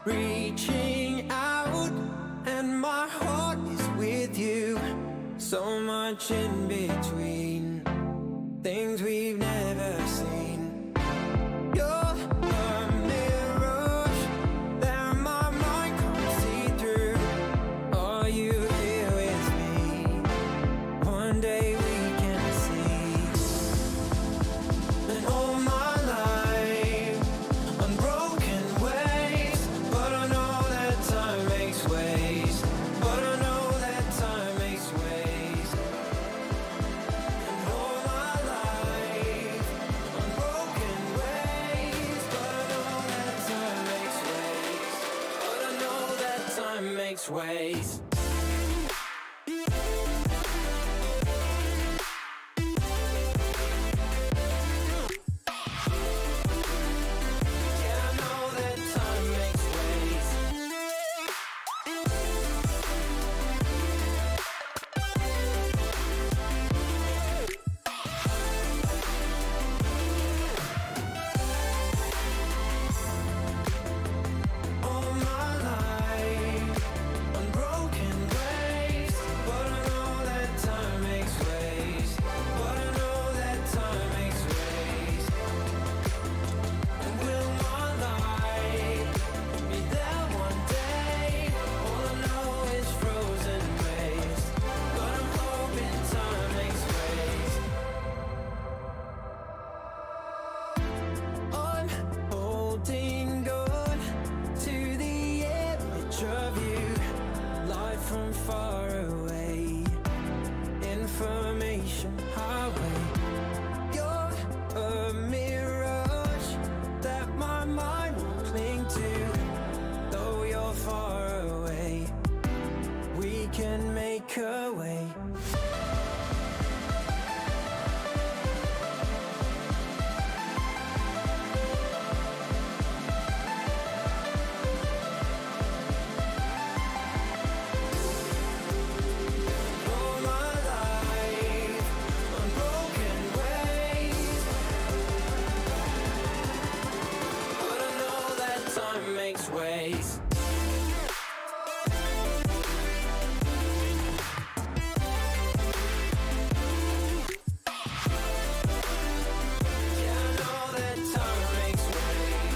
reaching out, and my heart is with you. So much in between, things we've never seen. You're a mirage that my mind can't see through. Are you here with me? One day we can see. And all my life, unbroken ways, but I know that time makes ways. But I know that time makes ways. And all my life, unbroken ways, but I know that time makes ways. But I know that time makes ways. Yeah, I know that time makes ways. All my life, unbroken ways, but I know that time makes ways. But I know that time makes ways. And will my life be there one day? All I know is frozen waves, but I'm hoping time makes ways. I'm holding on to the image of you, live from far away, information highway. You're a mirage that my mind will cling to. Though you're far away, we can make a way. All my life, unbroken ways, but I know that time makes ways. Yeah, I know that time makes ways.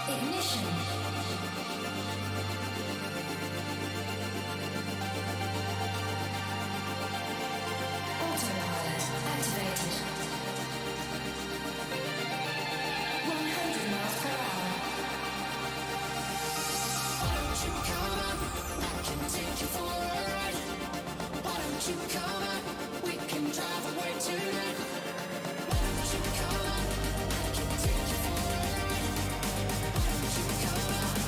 Ignition. Autopilot activated. 100 miles per hour. Why don't you come up? I can take you for a ride. Why don't you come up? We can drive away tonight. Why don't you come up? I can take you for a ride. Why don't you come up?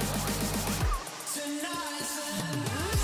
Tonight's the night.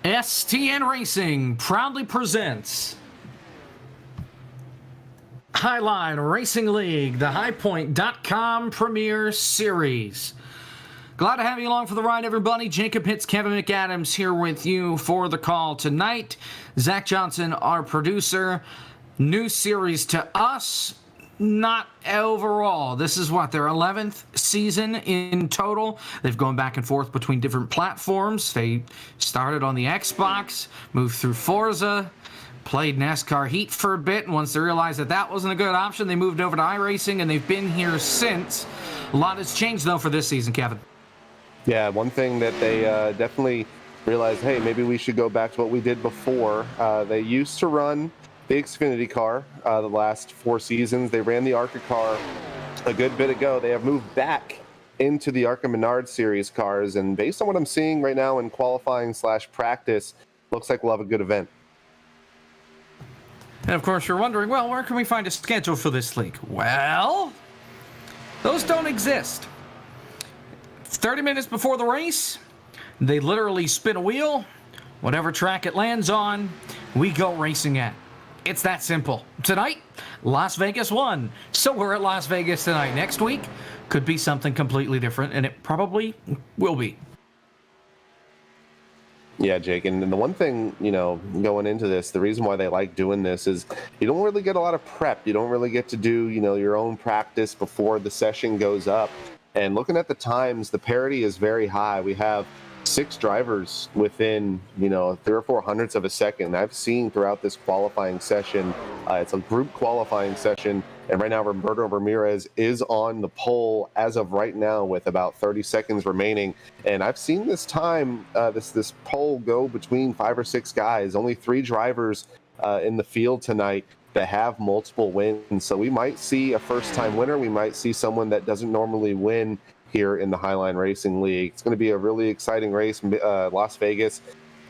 STN Racing proudly presents Highline Racing League, the highpoint.com Premier Series. Glad to have you along for the ride, everybody. Jacob Hitz, Kevin McAdams here with you for the call tonight. Zach Johnson, our producer. New series to us, not overall. This is what, their 11th season in total. They've gone back and forth between different platforms. They started on the Xbox, moved through Forza, played NASCAR Heat for a bit, and once they realized that that wasn't a good option, they moved over to iRacing, and they've been here since. A lot has changed, though, for this season, Kevin. Yeah, one thing that they definitely realized, hey, maybe we should go back to what we did before. They used to run the Xfinity car the last 4 seasons. They ran the ARCA car a good bit ago. They have moved back into the ARCA Menard Series cars, and based on what I'm seeing right now in qualifying / practice, looks like we'll have a good event. And of course, you're wondering, well, where can we find a schedule for this league? Well, those don't exist. 30 minutes before the race, they literally spin a wheel. Whatever track it lands on, we go racing at. It's that simple. Tonight, Las Vegas won. So we're at Las Vegas tonight. Next week could be something completely different, and it probably will be. Yeah, Jake, and the one thing, going into this, the reason why they like doing this is you don't really get a lot of prep. You don't really get to do, your own practice before the session goes up. And looking at the times, the parity is very high. We have 6 drivers within, 3 or 4 hundredths of a second. I've seen throughout this qualifying session, it's a group qualifying session, and right now Roberto Ramirez is on the pole as of right now with about 30 seconds remaining. And I've seen this time, this pole go between 5 or 6 guys. Only 3 drivers in the field tonight that have multiple wins. So we might see a first-time winner. We might see someone that doesn't normally win here in the Highline Racing League. It's going to be a really exciting race. Las Vegas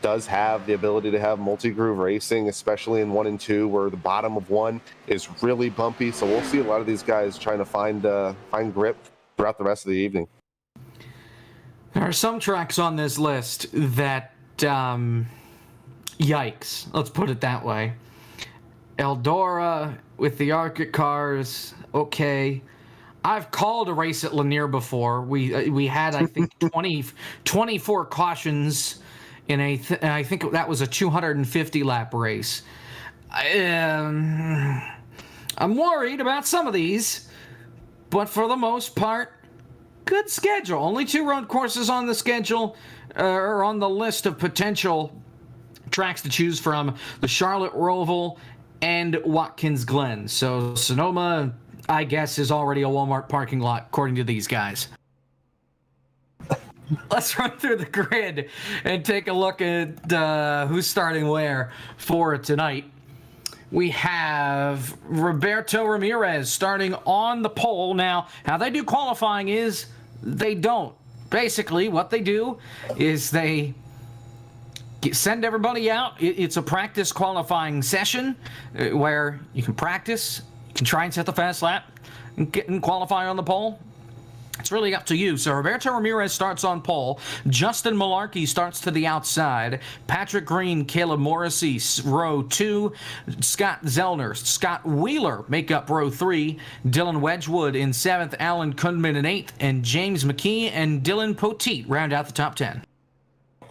does have the ability to have multi-groove racing, especially in 1 and 2, where the bottom of 1 is really bumpy. So we'll see a lot of these guys trying to find grip throughout the rest of the evening. There are some tracks on this list that, yikes, let's put it that way. Eldora with the ARCA cars, okay. I've called a race at Lanier before. We had, I think, 24 cautions in I think that was a 250-lap race. I'm worried about some of these, but for the most part, good schedule. Only 2 road courses on the schedule, or on the list of potential tracks to choose from: the Charlotte Roval and Watkins Glen. So Sonoma, I guess, is already a Walmart parking lot, according to these guys. Let's run through the grid and take a look at who's starting where for tonight. We have Roberto Ramirez starting on the pole. Now, how they do qualifying is they don't. Basically, what they do is they send everybody out. It's a practice qualifying session where you can practice, you can try and set the fast lap, and get and qualify on the pole. It's really up to you. So Roberto Ramirez starts on pole. Justin Malarkey starts to the outside. Patrick Green, Caleb Morrissey, row 2. Scott Zellner, Scott Wheeler make up row 3. Dylan Wedgwood in 7th. Alan Kundman in 8th. And James McKee and Dylan Poteet round out the top 10.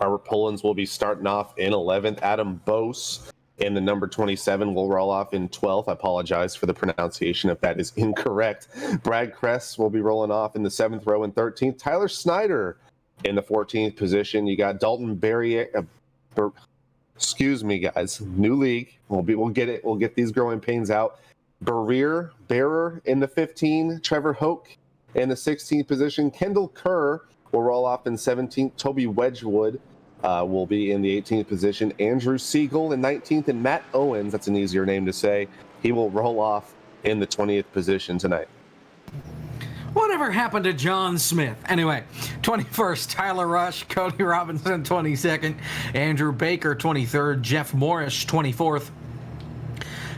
Robert Pullins will be starting off in 11th. Adam Bose in the number 27 will roll off in 12th. I apologize for the pronunciation if that is incorrect. Brad Kress will be rolling off in the 7th row and 13th. Tyler Snyder in the 14th position. You got Dalton Berry. Excuse me, guys. New league. We'll get it. We'll get these growing pains out. Bearer in the 15. Trevor Hoke in the 16th position. Kendall Kerr will roll off in 17th. Toby Wedgwood will be in the 18th position. Andrew Siegel in 19th. And Matt Owens, that's an easier name to say, he will roll off in the 20th position tonight. Whatever happened to John Smith? Anyway, 21st, Tyler Rush, Cody Robinson, 22nd, Andrew Baker, 23rd, Jeff Morris, 24th.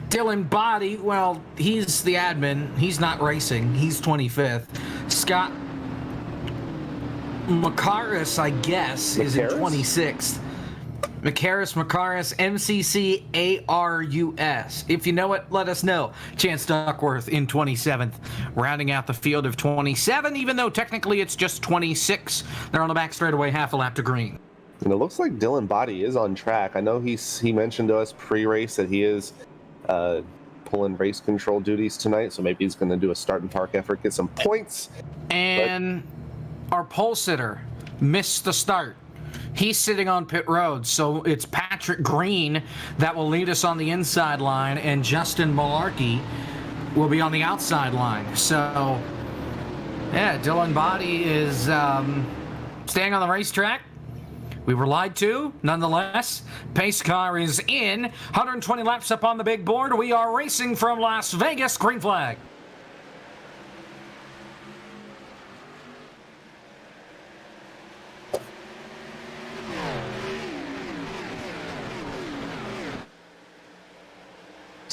Dylan Body, well, he's the admin. He's not racing. He's 25th. Scott Macaris, I guess, is in 26th. Makaris, MCC-ARUS. If you know it, let us know. Chance Duckworth in 27th, rounding out the field of 27, even though technically it's just 26. They're on the back straightaway, half a lap to green. And it looks like Dylan Body is on track. I know he mentioned to us pre-race that he is pulling race control duties tonight, so maybe he's going to do a start and park effort, get some points. And our pole sitter missed the start. He's sitting on pit road, so it's Patrick Green that will lead us on the inside line, and Justin Malarkey will be on the outside line. So, yeah, Dylan Body is staying on the racetrack. We were lied to, nonetheless. Pace car is in. 120 laps up on the big board. We are racing from Las Vegas. Green flag.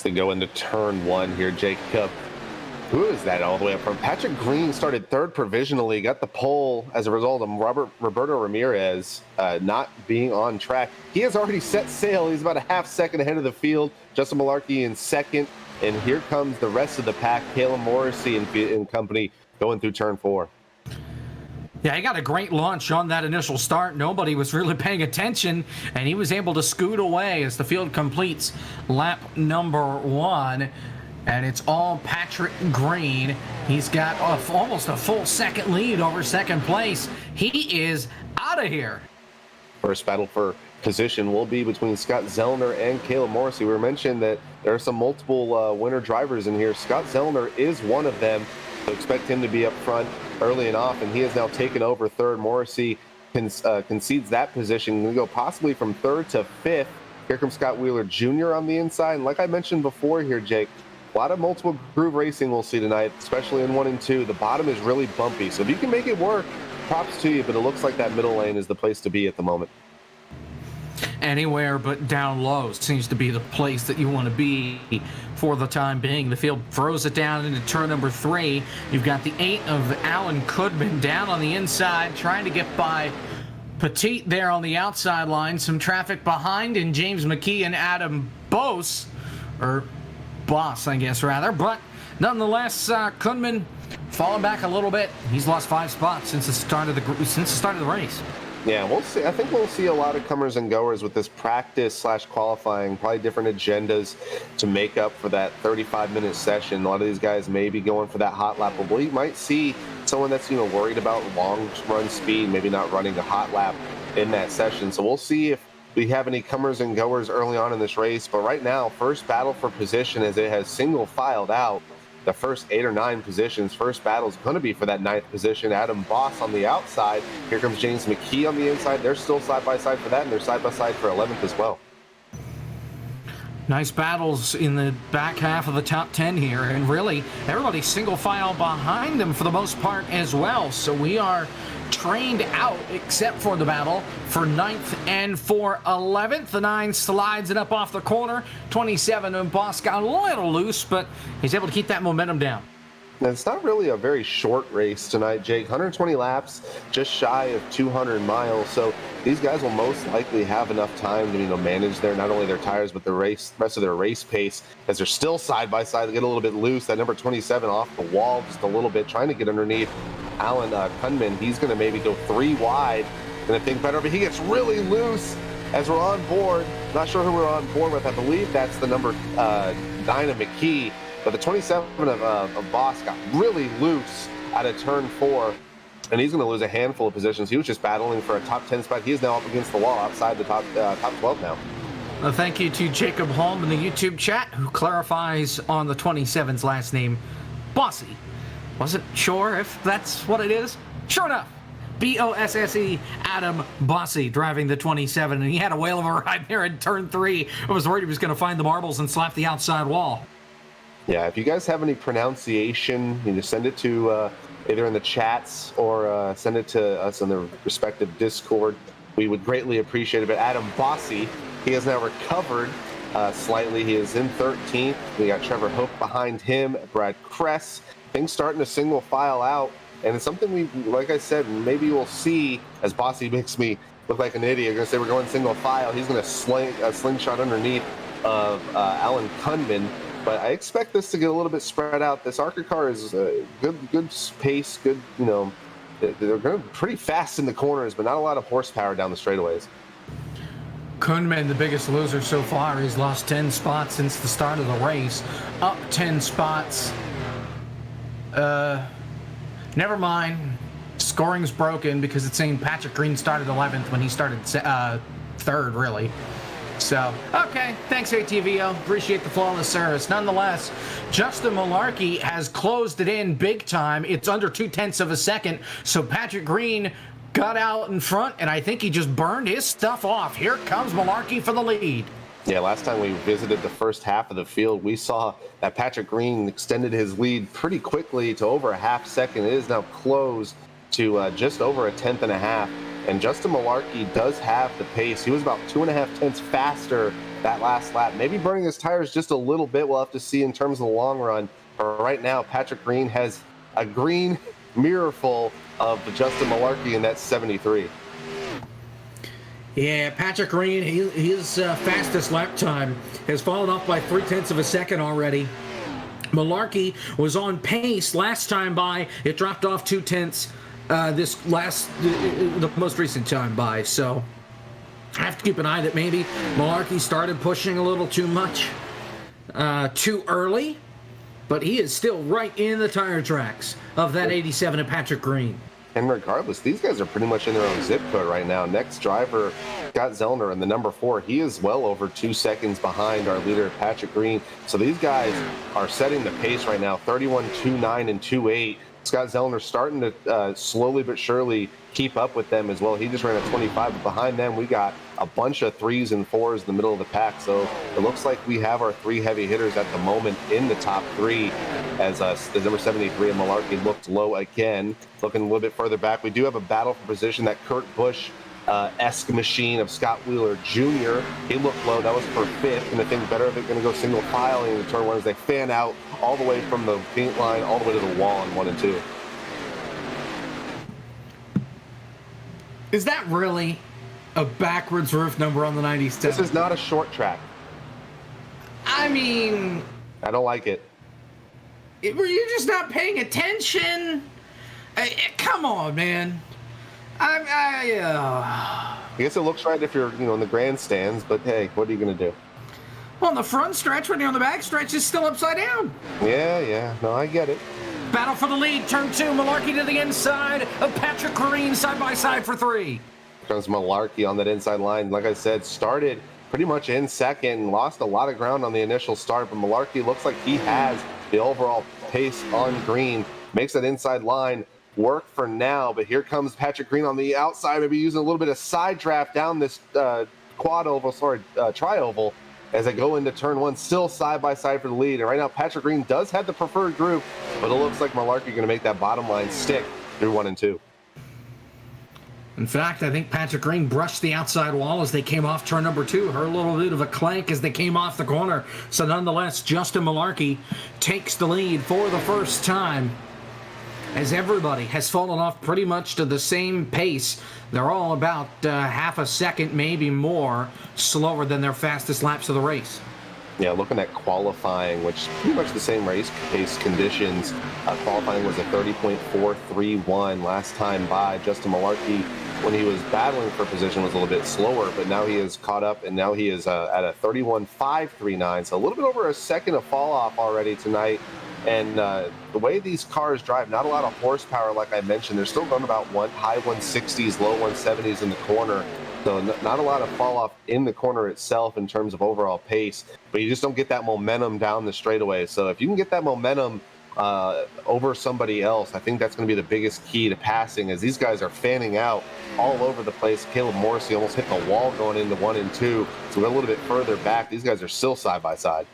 They go into turn one here, Jacob. Who is that all the way up from? Patrick Green started third provisionally, got the pole as a result of Roberto Ramirez not being on track. He has already set sail. He's about a half second ahead of the field. Justin Malarkey in second. And here comes the rest of the pack. Caleb Morrissey and company going through turn four. Yeah, he got a great launch on that initial start. Nobody was really paying attention, and he was able to scoot away as the field completes lap number one. And it's all Patrick Green. He's got almost a full second lead over second place. He is out of here. First battle for position will be between Scott Zellner and Caleb Morrissey. We were mentioned that there are some multiple winner drivers in here. Scott Zellner is one of them. So expect him to be up front early and often. He has now taken over third. Morrissey concedes that position. We go possibly from third to fifth. Here comes Scott Wheeler Jr. on the inside. And like I mentioned before here, Jake, a lot of multiple groove racing we'll see tonight, especially in 1 and 2. The bottom is really bumpy. So if you can make it work, props to you. But it looks like that middle lane is the place to be at the moment. Anywhere but down low seems to be the place that you want to be for the time being. The field throws it down into turn number 3. You've got the 8 of Alan Kudman down on the inside, trying to get by Petit there on the outside line. Some traffic behind, and James McKee and Adam Boss, I guess, rather. But nonetheless, Kudman falling back a little bit. He's lost 5 spots since the start of the race. Yeah, we'll see. I think we'll see a lot of comers and goers with this practice/qualifying, probably different agendas to make up for that 35-minute session. A lot of these guys may be going for that hot lap, but we might see someone that's worried about long run speed, maybe not running a hot lap in that session. So we'll see if we have any comers and goers early on in this race. But right now, first battle for position as it has single filed out. The first 8 or 9 positions. First battle is going to be for that 9th position. Adam Boss on the outside. Here comes James McKee on the inside. They're still side by side for that, and they're side by side for 11th as well. Nice battles in the back half of the top 10 here, and really everybody's single file behind them for the most part as well. So we are trained out except for the battle for 9th and for 11th. The 9 slides it up off the corner. 27 and Boss got a little loose, but he's able to keep that momentum down. And it's not really a very short race tonight, Jake. 120 laps, just shy of 200 miles. So these guys will most likely have enough time to manage not only their tires but the rest of their race pace as they're still side by side. They get a little bit loose. That number 27 off the wall just a little bit, trying to get underneath Alan Kunman. He's going to maybe go 3 wide and think better, but he gets really loose as we're on board. Not sure who we're on board with. I believe that's the number 9 of McKee. But the 27 of Boss got really loose out of turn 4, and he's going to lose a handful of positions. He was just battling for a top 10 spot. He is now up against the wall outside the top 12 now. Well, thank you to Jacob Holm in the YouTube chat, who clarifies on the 27's last name, Bossy. Wasn't sure if that's what it is. Sure enough, B-O-S-S-E, Adam Bossy driving the 27, and he had a whale of a ride there in turn 3. I was worried he was going to find the marbles and slap the outside wall. Yeah, if you guys have any pronunciation, you just send it to either in the chats or send it to us in the respective Discord. We would greatly appreciate it. But Adam Bossy, he has now recovered slightly. He is in 13th. We got Trevor Hope behind him, Brad Kress. Things starting to single file out. And it's something we, like I said, maybe we'll see as Bossy makes me look like an idiot. You're going to say we're going single file. He's going to sling a slingshot underneath of Alan Kunman. But I expect this to get a little bit spread out. This ARCA car is good pace, good, they're going pretty fast in the corners, but not a lot of horsepower down the straightaways. Kunman, the biggest loser so far. He's lost 10 spots since the start of the race. Up 10 spots. Never mind. Scoring's broken because it's saying Patrick Green started 11th when he started third, really. So, okay. Thanks, ATVO. Appreciate the flawless service. Nonetheless, Justin Malarkey has closed it in big time. It's under 0.2 of a second. So Patrick Green got out in front, and I think he just burned his stuff off. Here comes Malarkey for the lead. Yeah, last time we visited the first half of the field, we saw that Patrick Green extended his lead pretty quickly to over a half second. It is now closed to just over a tenth and a half. And Justin Malarkey does have the pace. He was about 2.5 tenths faster that last lap. Maybe burning his tires just a little bit. We'll have to see in terms of the long run. But right now, Patrick Green has a green mirror full of Justin Malarkey in that 73. Yeah, Patrick Green, his fastest lap time has fallen off by 0.3 of a second already. Malarkey was on pace last time by. It dropped off 0.2 the most recent time by. So I have to keep an eye that maybe Malarkey started pushing a little too much too early, but he is still right in the tire tracks of that 87 of Patrick Green. And regardless, these guys are pretty much in their own zip code right now. Next driver, Scott Zellner in the number 4, he is well over 2 seconds behind our leader, Patrick Green. So these guys are setting the pace right now, 31.29 and 2.8. Scott Zellner starting to slowly but surely keep up with them as well. He just ran a 25, but behind them we got a bunch of 3s and 4s in the middle of the pack. So it looks like we have our 3 heavy hitters at the moment in the top 3, as the number 73 and Malarkey looked low again. Looking a little bit further back, we do have a battle for position. That Kurt Busch-esque machine of Scott Wheeler Jr. He looked low. That was for 5th, and I think better if they're going to go single file in turn 1 as they fan out all the way from the paint line all the way to the wall in 1 and 2. Is that really a backwards roof number on the 97? This is not a short track. I mean, I don't like it. were you just not paying attention? Come on, man. I guess it looks right if you're, in the grandstands, but hey, what are you going to do? On the front stretch, when you're on the back stretch, it's still upside down. Yeah. No, I get it. Battle for the lead, turn 2, Malarkey to the inside of Patrick Green, side by side for 3. Here comes Malarkey on that inside line. Like I said, started pretty much in second, lost a lot of ground on the initial start, but Malarkey looks like he has the overall pace on green, makes that inside line work for now, but here comes Patrick Green on the outside, maybe using a little bit of side draft down this tri-oval, as they go into turn 1, still side by side for the lead. And right now, Patrick Green does have the preferred group, but it looks like Malarkey going to make that bottom line stick through 1 and 2. In fact, I think Patrick Green brushed the outside wall as they came off turn number 2. Heard a little bit of a clank as they came off the corner. So nonetheless, Justin Malarkey takes the lead for the first time, as everybody has fallen off pretty much to the same pace. They're all about half a second, maybe more, slower than their fastest laps of the race. Yeah, looking at qualifying, which pretty much the same race pace conditions. Qualifying was a 30.431 last time by. Justin Malarkey, when he was battling for position, was a little bit slower, but now he is caught up, and now he is at a 31.539, so a little bit over a second of fall off already tonight. And the way these cars drive, not a lot of horsepower, like I mentioned. They're still going about high 160s, low 170s in the corner. So not a lot of fall off in the corner itself in terms of overall pace. But you just don't get that momentum down the straightaway. So if you can get that momentum over somebody else, I think that's going to be the biggest key to passing, as these guys are fanning out all over the place. Caleb Morrissey almost hit the wall going into 1 and 2. So we're a little bit further back. These guys are still side by side.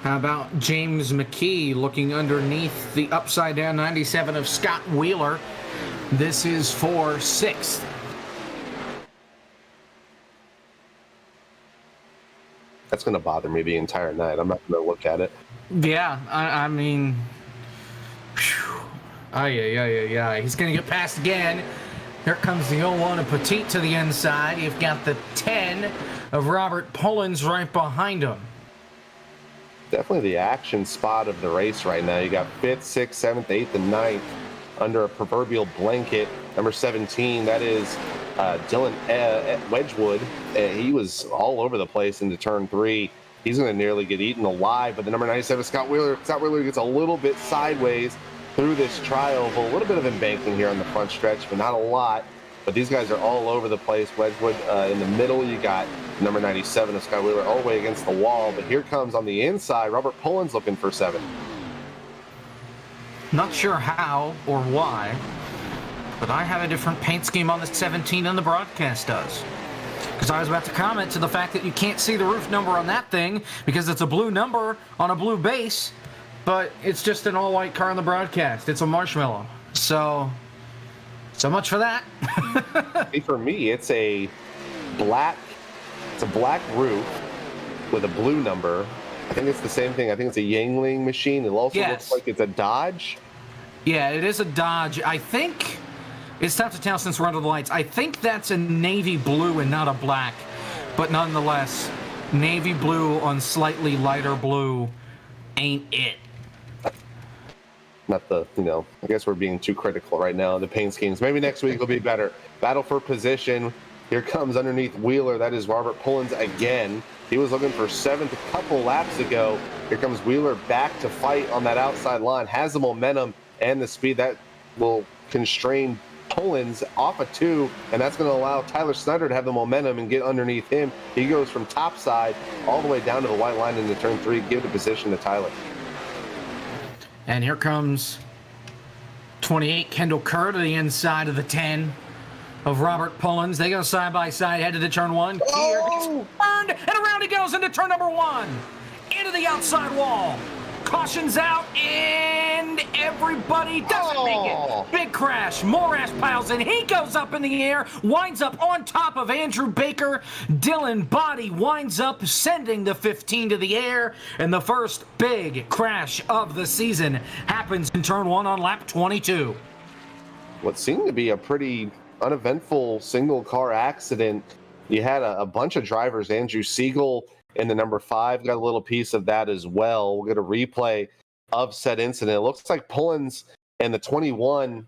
How about James McKee looking underneath the upside-down 97 of Scott Wheeler? This is for 6th. That's going to bother me the entire night. I'm not going to look at it. Yeah, I mean, He's going to get past again. Here comes the 01 of Petit to the inside. You've got the 10 of Robert Pullins right behind him. Definitely the action spot of the race right now. You got 5th, 6th, 7th, 8th, and 9th under a proverbial blanket. Number 17, that is Dylan Wedgwood. He was all over the place into turn 3. He's going to nearly get eaten alive, but the number 97, Scott Wheeler gets a little bit sideways through this trial. A little bit of embankment here on the front stretch, but not a lot. But these guys are all over the place. Wedgwood in the middle. You got number 97 of Scott Wheeler all the way against the wall. But here comes on the inside, Robert Pullins looking for 7. Not sure how or why, but I have a different paint scheme on the 17 than the broadcast does. Because I was about to comment to the fact that you can't see the roof number on that thing because it's a blue number on a blue base, but it's just an all-white car on the broadcast. It's a marshmallow. So much for that. For me, it's a black roof with a blue number. I think it's the same thing. I think it's a Yangling machine. It also looks like it's a Dodge. Yeah, it is a Dodge. I think it's tough to tell since we're under the lights. I think that's a navy blue and not a black. But nonetheless, navy blue on slightly lighter blue ain't it. Not the, I guess we're being too critical right now. The paint schemes. Maybe next week will be better. Battle for position. Here comes underneath Wheeler. That is Robert Pullins again. He was looking for 7th a couple laps ago. Here comes Wheeler back to fight on that outside line. Has the momentum and the speed that will constrain Pullins off of 2, and that's going to allow Tyler Snyder to have the momentum and get underneath him. He goes from top side all the way down to the white line into turn 3. Give the position to Tyler. And here comes 28 Kendall Kerr to the inside of the 10 of Robert Pullins. They go side by side, headed to turn 1. Here gets turned, and around he goes into turn number 1. Into the outside wall. Cautions out, and everybody doesn't make it. Big crash. Morash piles in. He goes up in the air, winds up on top of Andrew Baker. Dylan Body winds up sending the 15 to the air, and the first big crash of the season happens in turn 1 on lap 22. What seemed to be a pretty uneventful single car accident. You had a bunch of drivers. Andrew Siegel in the number 5 got a little piece of that as well. We'll get a replay of said incident. It looks like Pullins and the 21,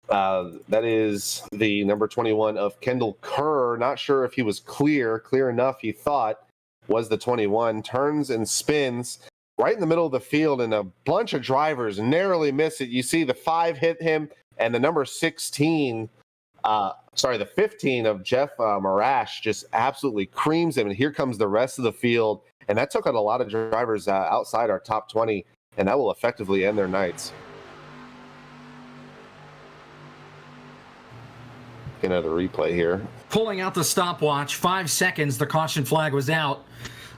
that is the number 21 of Kendall Kerr. Not sure if he was clear enough, he thought, was the 21. Turns and spins right in the middle of the field, and a bunch of drivers narrowly miss it. You see the 5 hit him, and the number 16, the 15 of Jeff Morash just absolutely creams him. And here comes the rest of the field. And that took out a lot of drivers outside our top 20, and that will effectively end their nights. Another replay here. Pulling out the stopwatch, 5 seconds, the caution flag was out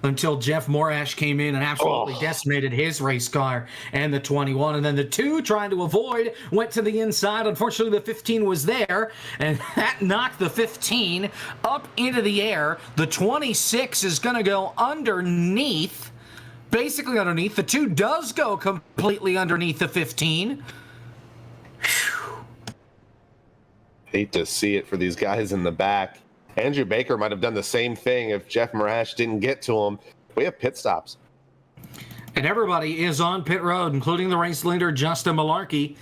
until Jeff Morash came in and absolutely decimated his race car and the 21. And then the 2 trying to avoid went to the inside. Unfortunately, the 15 was there, and that knocked the 15 up into the air. The 26 is going to go underneath, basically underneath. The 2 does go completely underneath the 15. Hate to see it for these guys in the back. Andrew Baker might have done the same thing if Jeff Morash didn't get to him. We have pit stops. And everybody is on pit road, including the race leader, Justin Malarkey.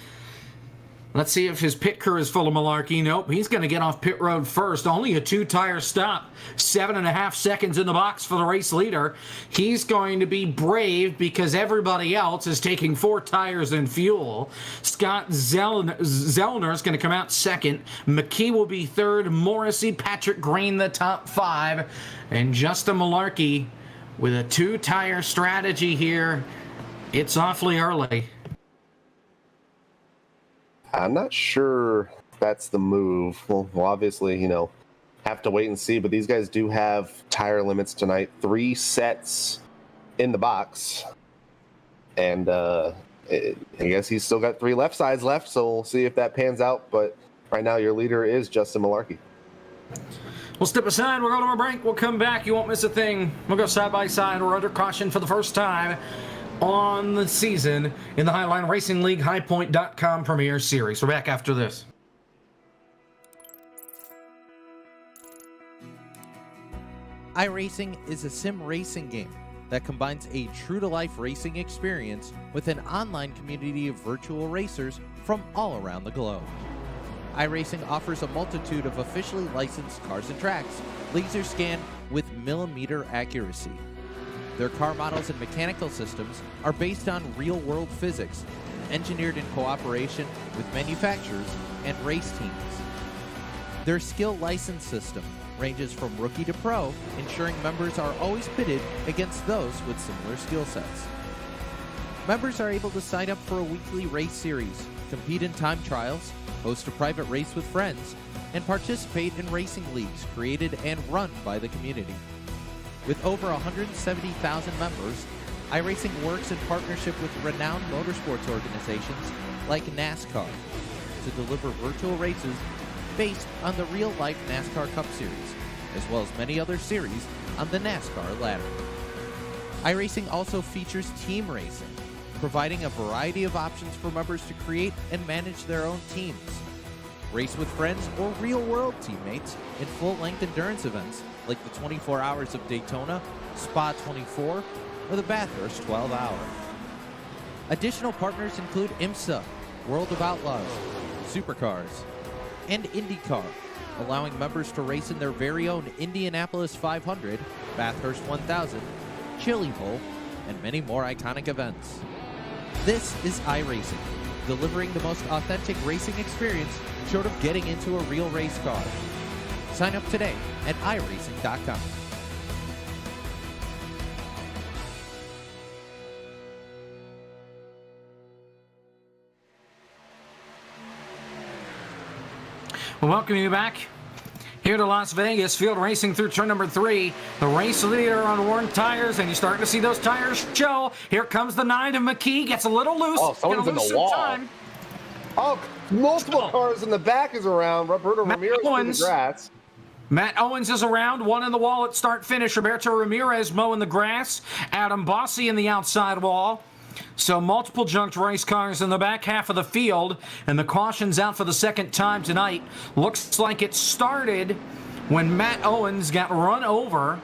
Let's see if his pit crew is full of malarkey. Nope, he's going to get off pit road first. Only a 2-tire stop. 7.5 seconds in the box for the race leader. He's going to be brave because everybody else is taking 4 tires and fuel. Scott Zellner is going to come out second. McKee will be third. Morrissey, Patrick Green, the top 5. And Justin Malarkey with a 2-tire strategy here. It's awfully early. I'm not sure that's the move. Well, obviously, have to wait and see. But these guys do have tire limits tonight. 3 sets in the box. And I guess he's still got 3 left sides left. So we'll see if that pans out. But right now, your leader is Justin Malarkey. We'll step aside. We'll go to our break. We'll come back. You won't miss a thing. We'll go side by side. We're under caution for the first time. on the season in the Highline Racing League HighPoint.com Premier Series. We're back after this. iRacing is a sim racing game that combines a true-to-life racing experience with an online community of virtual racers from all around the globe. iRacing offers a multitude of officially licensed cars and tracks, laser scanned with millimeter accuracy. Their car models and mechanical systems are based on real-world physics, engineered in cooperation with manufacturers and race teams. Their skill license system ranges from rookie to pro, ensuring members are always pitted against those with similar skill sets. Members are able to sign up for a weekly race series, compete in time trials, host a private race with friends, and participate in racing leagues created and run by the community. With over 170,000 members, iRacing works in partnership with renowned motorsports organizations like NASCAR to deliver virtual races based on the real-life NASCAR Cup Series, as well as many other series on the NASCAR ladder. iRacing also features team racing, providing a variety of options for members to create and manage their own teams. Race with friends or real-world teammates in full-length endurance events like the 24 Hours of Daytona, Spa 24, or the Bathurst 12 Hour. Additional partners include IMSA, World of Outlaws, Supercars, and IndyCar, allowing members to race in their very own Indianapolis 500, Bathurst 1000, Chili Bowl, and many more iconic events. This is iRacing, delivering the most authentic racing experience short of getting into a real race car. Sign up today at iRacing.com. Well, welcome you back here to Las Vegas. Field racing through turn number 3. The race leader on worn tires, and you're starting to see those tires show. Here comes the 9 of McKee. Gets a little loose. Oh, someone's in the wall. Time. Oh, multiple cars in the back is around. Roberto Ramirez in the grass. Matt Owens is around, one in the wall at start-finish. Roberto Ramirez mowing the grass. Adam Bossi in the outside wall. So multiple junked race cars in the back half of the field, and the caution's out for the second time tonight. Looks like it started when Matt Owens got run over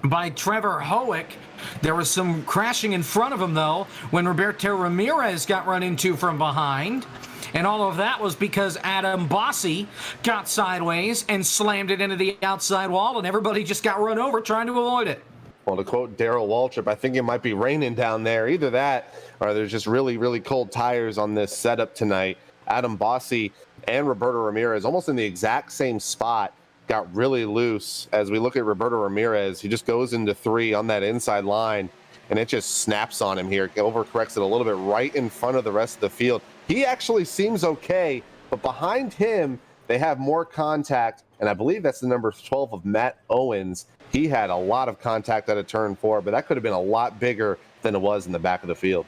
by Trevor Howick. There was some crashing in front of him, though, when Roberto Ramirez got run into from behind. And all of that was because Adam Bossi got sideways and slammed it into the outside wall, and everybody just got run over trying to avoid it. Well, to quote Darrell Waltrip, I think it might be raining down there. Either that or there's just really, really cold tires on this setup tonight. Adam Bossi and Roberto Ramirez almost in the exact same spot got really loose. As we look at Roberto Ramirez, he just goes into 3 on that inside line, and it just snaps on him here. Overcorrects it a little bit right in front of the rest of the field. He actually seems okay, but behind him, they have more contact, and I believe that's the number 12 of Matt Owens. He had a lot of contact out of turn 4, but that could have been a lot bigger than it was in the back of the field.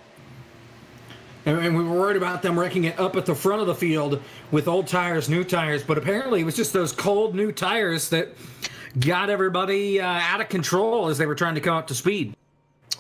And we were worried about them wrecking it up at the front of the field with old tires, new tires, but apparently it was just those cold new tires that got everybody out of control as they were trying to come up to speed.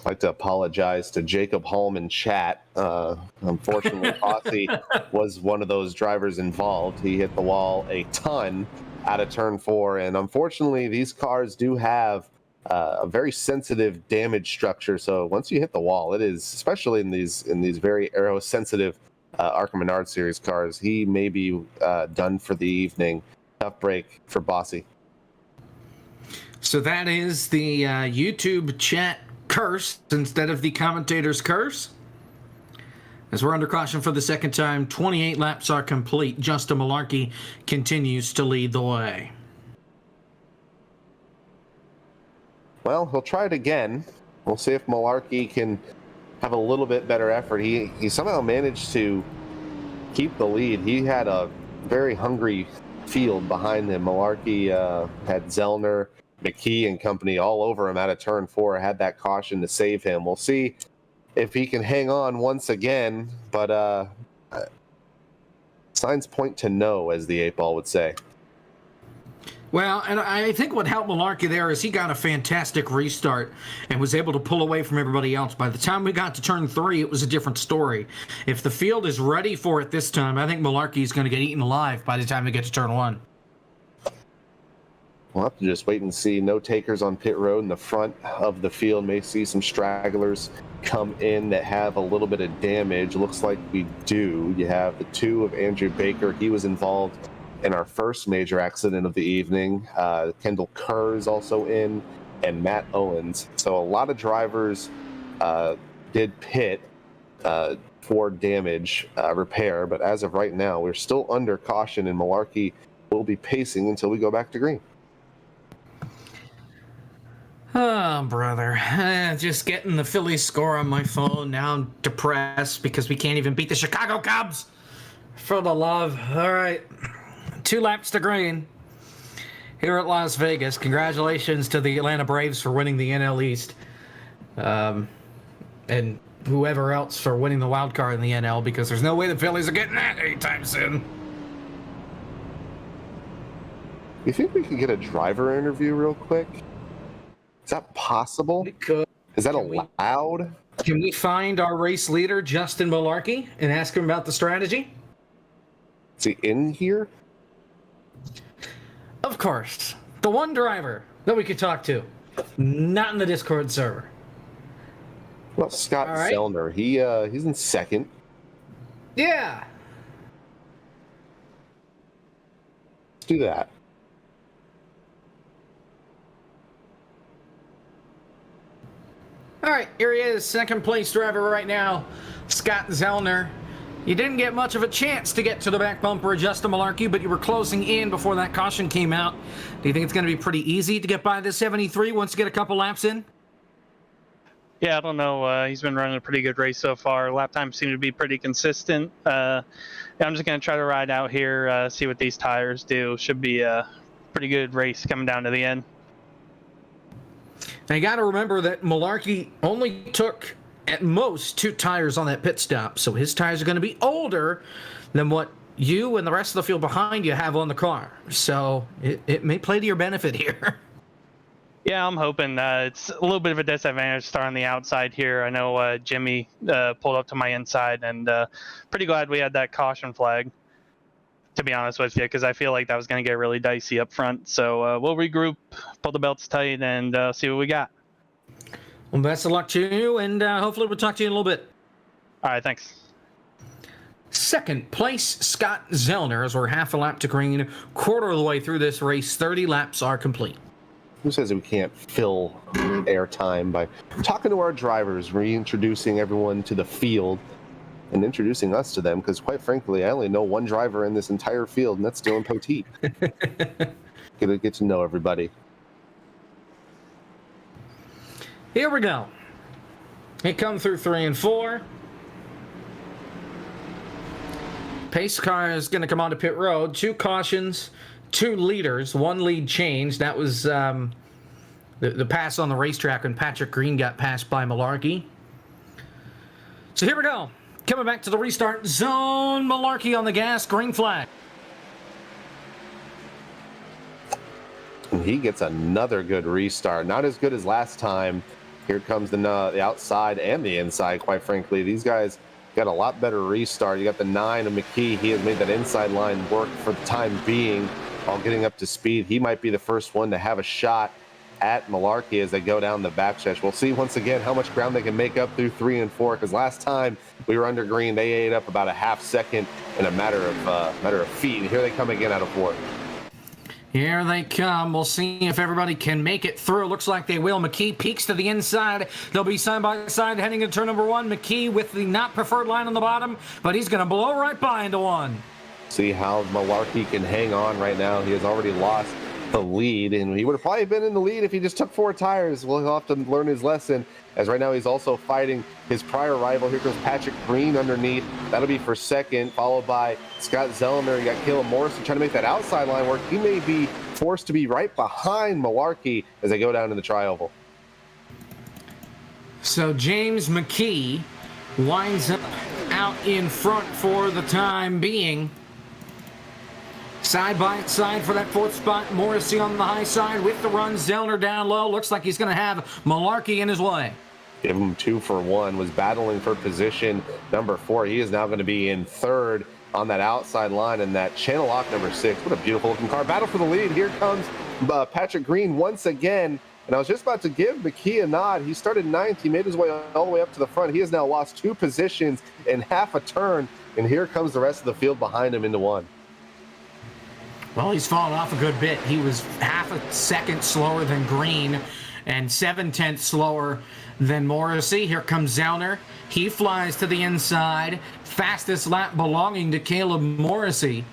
I'd like to apologize to Jacob Holm in chat. Unfortunately, Bossi was one of those drivers involved. He hit the wall a ton out of turn 4, and unfortunately, these cars do have a very sensitive damage structure. So once you hit the wall, it is, especially in these very aero-sensitive Arkham Menard series cars, he may be done for the evening. Tough break for Bossi. So that is the YouTube chat curse instead of the commentator's curse. As we're under caution for the second time, 28 laps are complete. Justin Malarkey continues to lead the way. Well, he'll try it again. We'll see if Malarkey can have a little bit better effort. He somehow managed to keep the lead. He had a very hungry field behind him. Malarkey had Zellner, McKee and company all over him out of turn 4, had that caution to save him. We'll see if he can hang on once again, but signs point to no, as the 8 ball would say. Well, and I think what helped Malarkey there is he got a fantastic restart and was able to pull away from everybody else. By the time we got to turn 3, it was a different story. If the field is ready for it this time, I think Malarkey is going to get eaten alive by the time we get to turn 1. We'll have to just wait and see. No takers on pit road in the front of the field. May see some stragglers come in that have a little bit of damage. Looks like we do. You have the 2 of Andrew Baker. He was involved in our first major accident of the evening. Kendall Kerr is also in, and Matt Owens. So a lot of drivers did pit for damage repair, but as of right now, we're still under caution, and Malarkey will be pacing until we go back to green. Oh, brother. Just getting the Phillies score on my phone. Now I'm depressed because we can't even beat the Chicago Cubs. For the love. All right. 2 laps to green here at Las Vegas. Congratulations to the Atlanta Braves for winning the NL East. And whoever else for winning the wild card in the NL, because there's no way the Phillies are getting that anytime soon. You think we could get a driver interview real quick? Is that possible? We could. Is that allowed? Can we find our race leader, Justin Malarkey, and ask him about the strategy? Is he in here? Of course. The one driver that we could talk to. Not in the Discord server. Well, Scott All right. Zellner. He's in second. Yeah. Let's do that. All right, here he is, second place driver right now, Scott Zellner. You didn't get much of a chance to get to the back bumper of Justin Malarkey, but you were closing in before that caution came out. Do you think it's going to be pretty easy to get by this 73 once you get a couple laps in? Yeah, I don't know. He's been running a pretty good race so far. Lap times seem to be pretty consistent. I'm just going to try to ride out here, see what these tires do. Should be a pretty good race coming down to the end. Now you got to remember that Malarkey only took at most 2 tires on that pit stop, so his tires are going to be older than what you and the rest of the field behind you have on the car. So it may play to your benefit here. Yeah, I'm hoping it's a little bit of a disadvantage to start on the outside here. I know Jimmy pulled up to my inside, and pretty glad we had that caution flag, to be honest with you, because I feel like that was going to get really dicey up front. So we'll regroup, pull the belts tight, and see what we got. Well, best of luck to you, and hopefully we'll talk to you in a little bit. All right, thanks. Second place, Scott Zellner, as we're half a lap to green, quarter of the way through this race. 30 laps are complete. Who says we can't fill airtime by talking to our drivers, reintroducing everyone to the field, and introducing us to them? Because quite frankly, I only know one driver in this entire field, and that's Dylan Poteet. Get to know everybody. Here we go. They come through 3 and 4. Pace car is going to come onto pit road. 2 cautions, 2 leaders, 1 lead change. That was the pass on the racetrack when Patrick Green got passed by Malarkey. So here we go. Coming back to the restart zone. Malarkey on the gas. Green flag. And he gets another good restart. Not as good as last time. Here comes the outside and the inside, quite frankly. These guys got a lot better restart. You got the 9 of McKee. He has made that inside line work for the time being while getting up to speed. He might be the first one to have a shot at Malarkey as they go down the backstretch. We'll see once again how much ground they can make up through 3 and 4, because last time we were under green, they ate up about a half second in a matter of feet. And here they come again out of 4. Here they come. We'll see if everybody can make it through. Looks like they will. McKee peeks to the inside. They'll be side by side heading into turn number 1. McKee with the not preferred line on the bottom, but he's going to blow right by into 1. See how Malarkey can hang on right now. He has already lost the lead, and he would have probably been in the lead if he just took 4 tires. Well, he'll have to learn his lesson, as right now he's also fighting his prior rival. Here goes Patrick Green underneath. That'll be for second, followed by Scott Zellner. You got Caleb Morrison trying to make that outside line work. He may be forced to be right behind Malarkey as they go down to the tri-oval. So James McKee winds up out in front for the time being. Side by side for that fourth spot. Morrissey on the high side with the run. Zellner down low. Looks like he's going to have Malarkey in his way. Give him 2 for 1. Was battling for position number 4. He is now going to be in third on that outside line, and that channel lock number 6. What a beautiful looking car. Battle for the lead. Here comes Patrick Green once again. And I was just about to give McKee a nod. He started 9th. He made his way all the way up to the front. He has now lost 2 positions in half a turn. And here comes the rest of the field behind him into 1. Well, he's fallen off a good bit. He was half a second slower than Green and 7/10 slower than Morrissey. Here comes Zellner. He flies to the inside. Fastest lap belonging to Caleb Morrissey.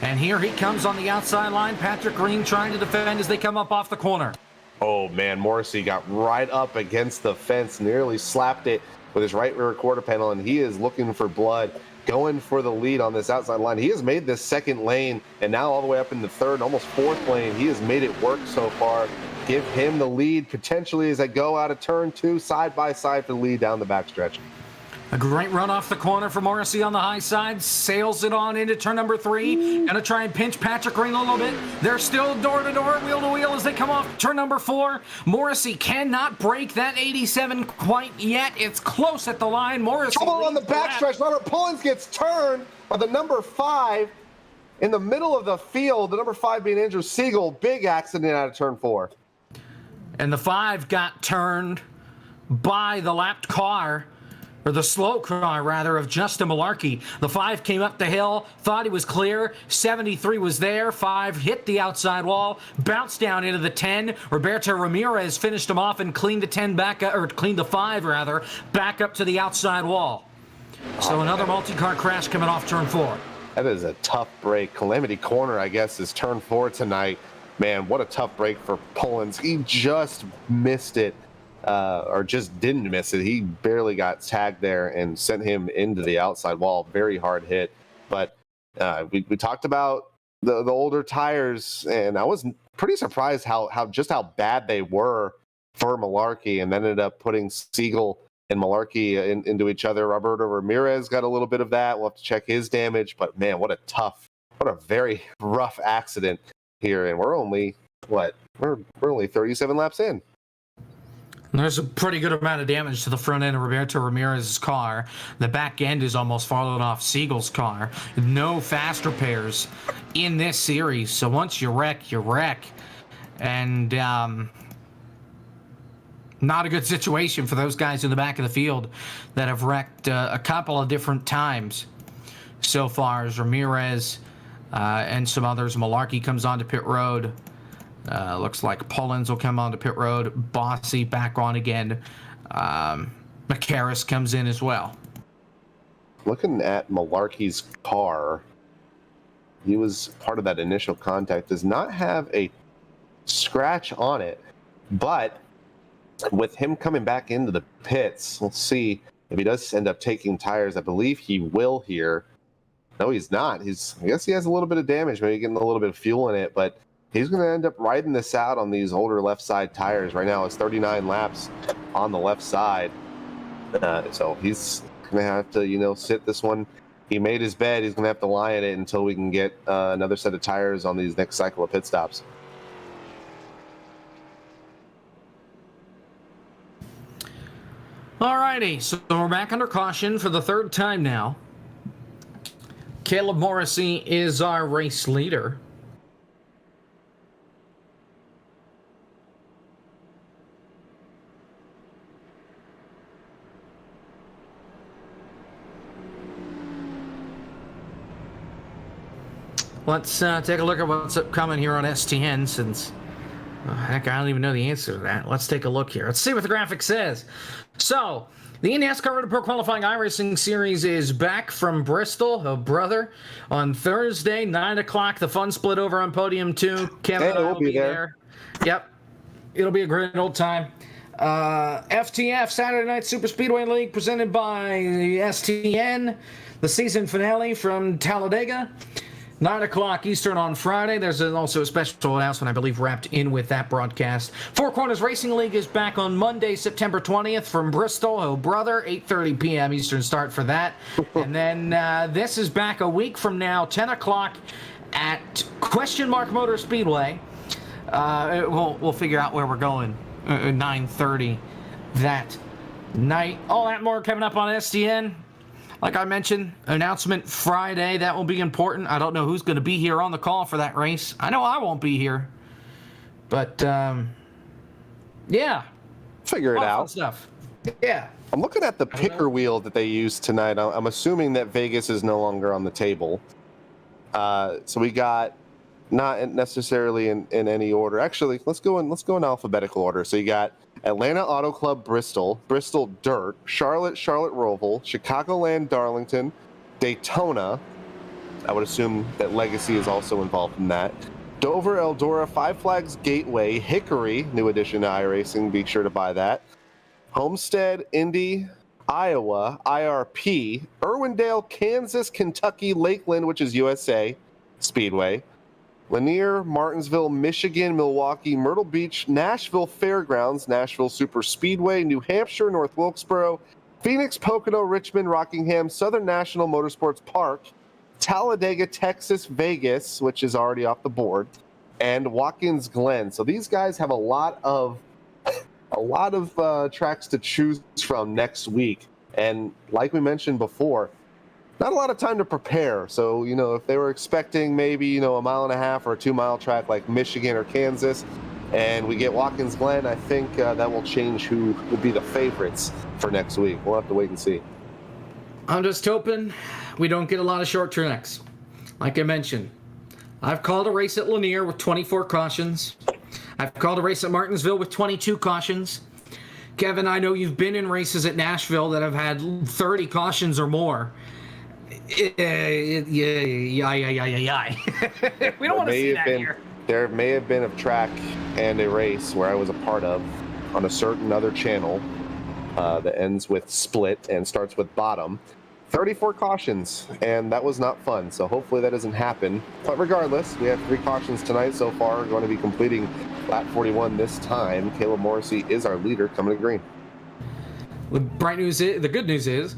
And here he comes on the outside line. Patrick Green trying to defend as they come up off the corner. Oh, man, Morrissey got right up against the fence, nearly slapped it with his right rear quarter panel, and he is looking for blood, going for the lead on this outside line. He has made this second lane, and now all the way up in the third, almost fourth lane. He has made it work so far. Give him the lead potentially as I go out of turn 2, side by side for the lead down the backstretch. A great run off the corner for Morrissey on the high side. Sails it on into turn number 3. Gonna try and pinch Patrick Green a little bit. They're still door to door, wheel to wheel as they come off turn number 4. Morrissey cannot break that 87 quite yet. It's close at the line. Morrissey Trouble on the backstretch. Robert Pullins gets turned by the number 5 in the middle of the field. The number 5 being Andrew Siegel. Big accident out of turn 4. And the 5 got turned by the lapped car, or the slow car, rather, of Justin Malarkey. The 5 came up the hill, thought he was clear. 73 was there. 5 hit the outside wall, bounced down into the 10. Roberto Ramirez finished him off and cleaned the 10 back, or cleaned the 5, rather, back up to the outside wall. So another multi-car crash coming off turn 4. That is a tough break. Calamity Corner, I guess, is turn 4 tonight. Man, what a tough break for Pullins. He just missed it, or just didn't miss it. He barely got tagged there and sent him into the outside wall. Very hard hit. But we talked about the older tires, and I was pretty surprised how bad they were for Malarkey, and ended up putting Siegel and Malarkey into each other. Roberto Ramirez got a little bit of that. We'll have to check his damage. But man, what a very rough accident here, and we're only we're only 37 laps in. There's a pretty good amount of damage to the front end of Roberto Ramirez's car. The back end is almost fallen off Siegel's car. No fast repairs in this series, so once you wreck, you wreck. And not a good situation for those guys in the back of the field that have wrecked a couple of different times so far, as Ramirez and some others. Malarkey comes onto pit road. Looks like Pullins will come onto pit road. Bossy back on again. McCarris comes in as well. Looking at Malarkey's car, he was part of that initial contact. Does not have a scratch on it, but with him coming back into the pits, let's see if he does end up taking tires. I believe he will here. No, he's not. I guess he has a little bit of damage, maybe getting a little bit of fuel in it, but he's going to end up riding this out on these older left side tires. Right now it's 39 laps on the left side. So he's going to have to, sit this one. He made his bed. He's going to have to lie in it until we can get another set of tires on these next cycle of pit stops. Alrighty, so we're back under caution for the third time now. Caleb Morrissey is our race leader. Let's take a look at what's upcoming here on STN, since heck, I don't even know the answer to that. Let's take a look here. Let's see what the graphic says. So, the NASCAR Road to Pro Qualifying iRacing Series is back from Bristol, oh brother, on Thursday, 9 o'clock. The fun split over on Podium 2. Kevin and I will be there. Yep. It'll be a great old time. FTF, Saturday Night Super Speedway League, presented by STN. The season finale from Talladega. 9 o'clock Eastern on Friday. There's also a special announcement, I believe, wrapped in with that broadcast. Four Corners Racing League is back on Monday, September 20th from Bristol. Oh, brother, 8:30 p.m. Eastern start for that. And then this is back a week from now, 10 o'clock at Question Mark Motor Speedway. We'll figure out where we're going. 9:30 that night. All that more coming up on STN. Like I mentioned, announcement Friday. That will be important. I don't know who's going to be here on the call for that race. I know I won't be here. But, yeah. Figure it Fun out. stuff. Yeah. I'm looking at the picker wheel that they used tonight. I'm assuming that Vegas is no longer on the table. So we got not necessarily in any order. Actually, let's go in alphabetical order. So you got Atlanta Auto Club Bristol, Bristol Dirt, Charlotte Roval, Chicagoland Darlington, Daytona. I would assume that Legacy is also involved in that. Dover, Eldora, Five Flags Gateway, Hickory, new addition to iRacing. Be sure to buy that. Homestead, Indy, Iowa, IRP, Irwindale, Kansas, Kentucky, Lakeland, which is USA Speedway, Lanier, Martinsville, Michigan, Milwaukee, Myrtle Beach, Nashville Fairgrounds, Nashville Super Speedway, New Hampshire, North Wilkesboro, Phoenix, Pocono, Richmond, Rockingham, Southern National Motorsports Park, Talladega, Texas, Vegas, which is already off the board, and Watkins Glen. So these guys have a lot of tracks to choose from next week. And like we mentioned before, not a lot of time to prepare. So, if they were expecting maybe, a 1.5 mile or a 2 mile track like Michigan or Kansas, and we get Watkins Glen, I think that will change who would be the favorites for next week. We'll have to wait and see. I'm just hoping we don't get a lot of short tracks. Like I mentioned, I've called a race at Lanier with 24 cautions. I've called a race at Martinsville with 22 cautions. Kevin, I know you've been in races at Nashville that have had 30 cautions or more. We don't want to see that here. There may have been a track and a race where I was a part of on a certain other channel that ends with split and starts with bottom. 34 cautions, and that was not fun, so hopefully that doesn't happen. But regardless, we have 3 cautions tonight so far. We're going to be completing lap 41 this time. Caleb Morrissey is our leader coming to green. The good news is,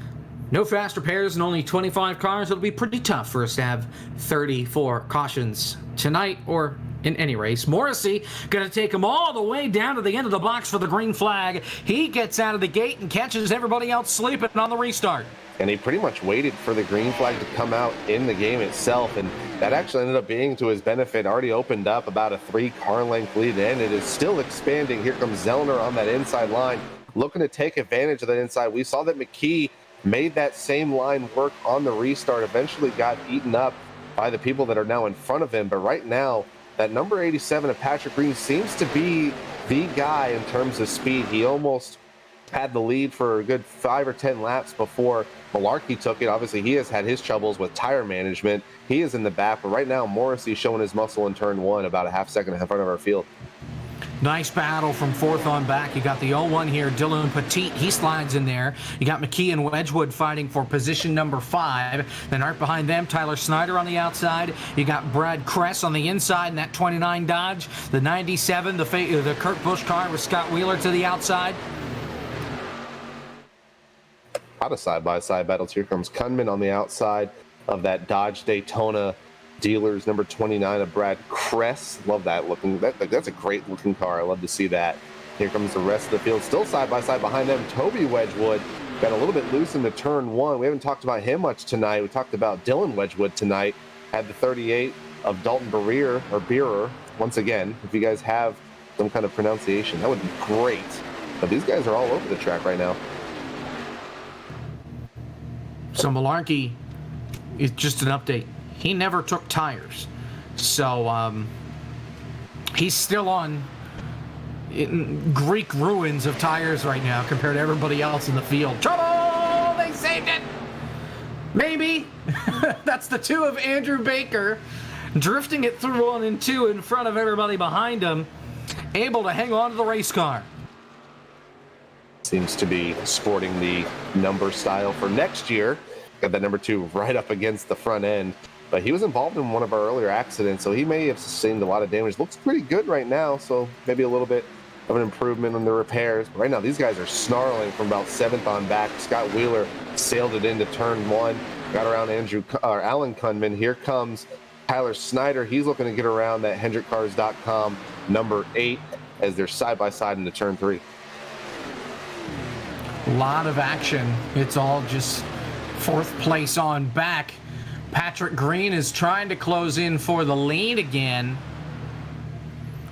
no fast repairs and only 25 cars. It'll be pretty tough for us to have 34 cautions tonight or in any race. Morrissey going to take him all the way down to the end of the box for the green flag. He gets out of the gate and catches everybody else sleeping on the restart. And he pretty much waited for the green flag to come out in the game itself, and that actually ended up being to his benefit. Already opened up about a 3-car length lead, and it is still expanding. Here comes Zellner on that inside line, looking to take advantage of that inside. We saw that McKee made that same line work on the restart, eventually got eaten up by the people that are now in front of him. But right now, that number 87 of Patrick Green seems to be the guy in terms of speed. He almost had the lead for a good 5 or 10 laps before Malarkey took it. Obviously, he has had his troubles with tire management. He is in the back, but right now, Morrissey showing his muscle in turn 1 about a half second in front of our field. Nice battle from 4th on back. You got the 0-1 here, Dylan Petit. He slides in there. You got McKee and Wedgwood fighting for position number 5. Then right behind them, Tyler Snyder on the outside. You got Brad Kress on the inside in that 29 Dodge. The 97, the Kurt Busch car with Scott Wheeler to the outside. Out of side-by-side battles. Here comes Kunman on the outside of that Dodge Daytona dealers, number 29 of Brad Kress. Love that looking. That's a great looking car. I love to see that. Here comes the rest of the field. Still side-by-side behind them. Toby Wedgwood got a little bit loose into turn 1. We haven't talked about him much tonight. We talked about Dylan Wedgwood tonight. Had the 38 of Dalton Beerer. Once again, if you guys have some kind of pronunciation, that would be great. But these guys are all over the track right now. So Malarkey is just an update. He never took tires. So he's still on Greek ruins of tires right now compared to everybody else in the field. Trouble! They saved it! Maybe. That's the 2 of Andrew Baker drifting it through 1 and 2 in front of everybody behind him, able to hang on to the race car. Seems to be sporting the number style for next year. Got that number 2 right up against the front end. But he was involved in one of our earlier accidents, so he may have sustained a lot of damage. Looks pretty good right now, so maybe a little bit of an improvement on the repairs. But right now, these guys are snarling from about 7th on back. Scott Wheeler sailed it into turn 1, got around Alan Kunman. Here comes Tyler Snyder, he's looking to get around that HendrickCars.com number 8 as they're side by side into turn 3. A lot of action. It's all just fourth place on back. Patrick Green is trying to close in for the lead again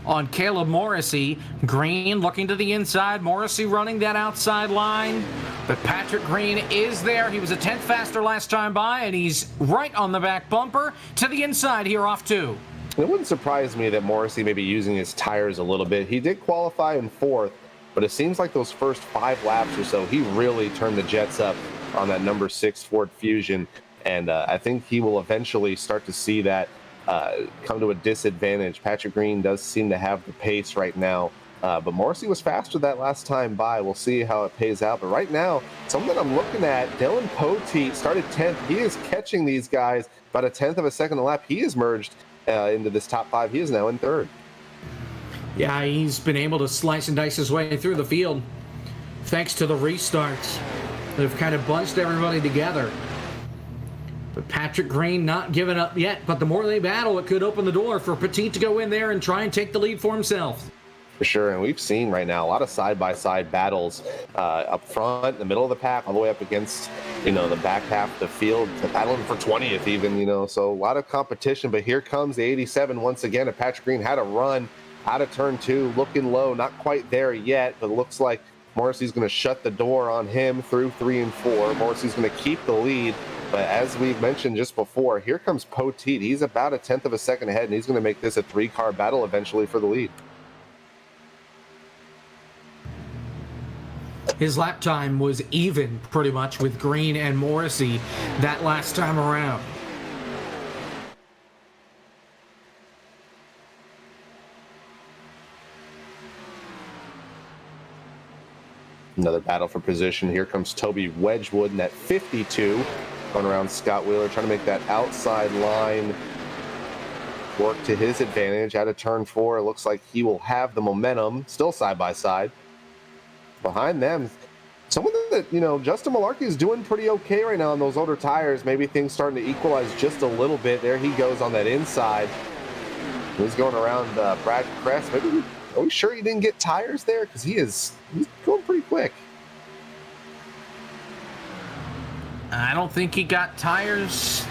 on Caleb Morrissey. Green looking to the inside. Morrissey running that outside line. But Patrick Green is there. He was a 10th faster last time by, and he's right on the back bumper to the inside here off 2. It wouldn't surprise me that Morrissey may be using his tires a little bit. He did qualify in 4th, but it seems like those first 5 laps or so, he really turned the jets up on that number 6 Ford Fusion. And I think he will eventually start to see that come to a disadvantage. Patrick Green does seem to have the pace right now, but Morrissey was faster that last time by. We'll see how it pays out. But right now, something I'm looking at, Dylan Poteet started 10th. He is catching these guys about a 10th of a second a lap. He is merged into this top 5. He is now in 3rd. Yeah, he's been able to slice and dice his way through the field thanks to the restarts. They've kind of bunched everybody together. But Patrick Green not giving up yet. But the more they battle, it could open the door for Petit to go in there and try and take the lead for himself. For sure, and we've seen right now a lot of side-by-side battles up front, in the middle of the pack, all the way up against, the back half of the field, battling for 20th even, so a lot of competition. But here comes the 87 once again, and Patrick Green had a run out of turn 2, looking low, not quite there yet, but it looks like Morrissey's going to shut the door on him through 3 and 4. Morrissey's going to keep the lead. But as we mentioned just before, here comes Poteet. He's about a 10th of a second ahead, and he's going to make this a 3-car battle eventually for the lead. His lap time was even pretty much with Green and Morrissey that last time around. Another battle for position. Here comes Toby Wedgwood in that 52. Going around Scott Wheeler, trying to make that outside line work to his advantage. Out of turn 4, it looks like he will have the momentum, still side by side. Behind them, someone that, Justin Malarkey is doing pretty okay right now on those older tires. Maybe things starting to equalize just a little bit. There he goes on that inside. He's going around Brad Kress. Are we sure he didn't get tires there? Because he's going pretty quick. I don't think he got tires.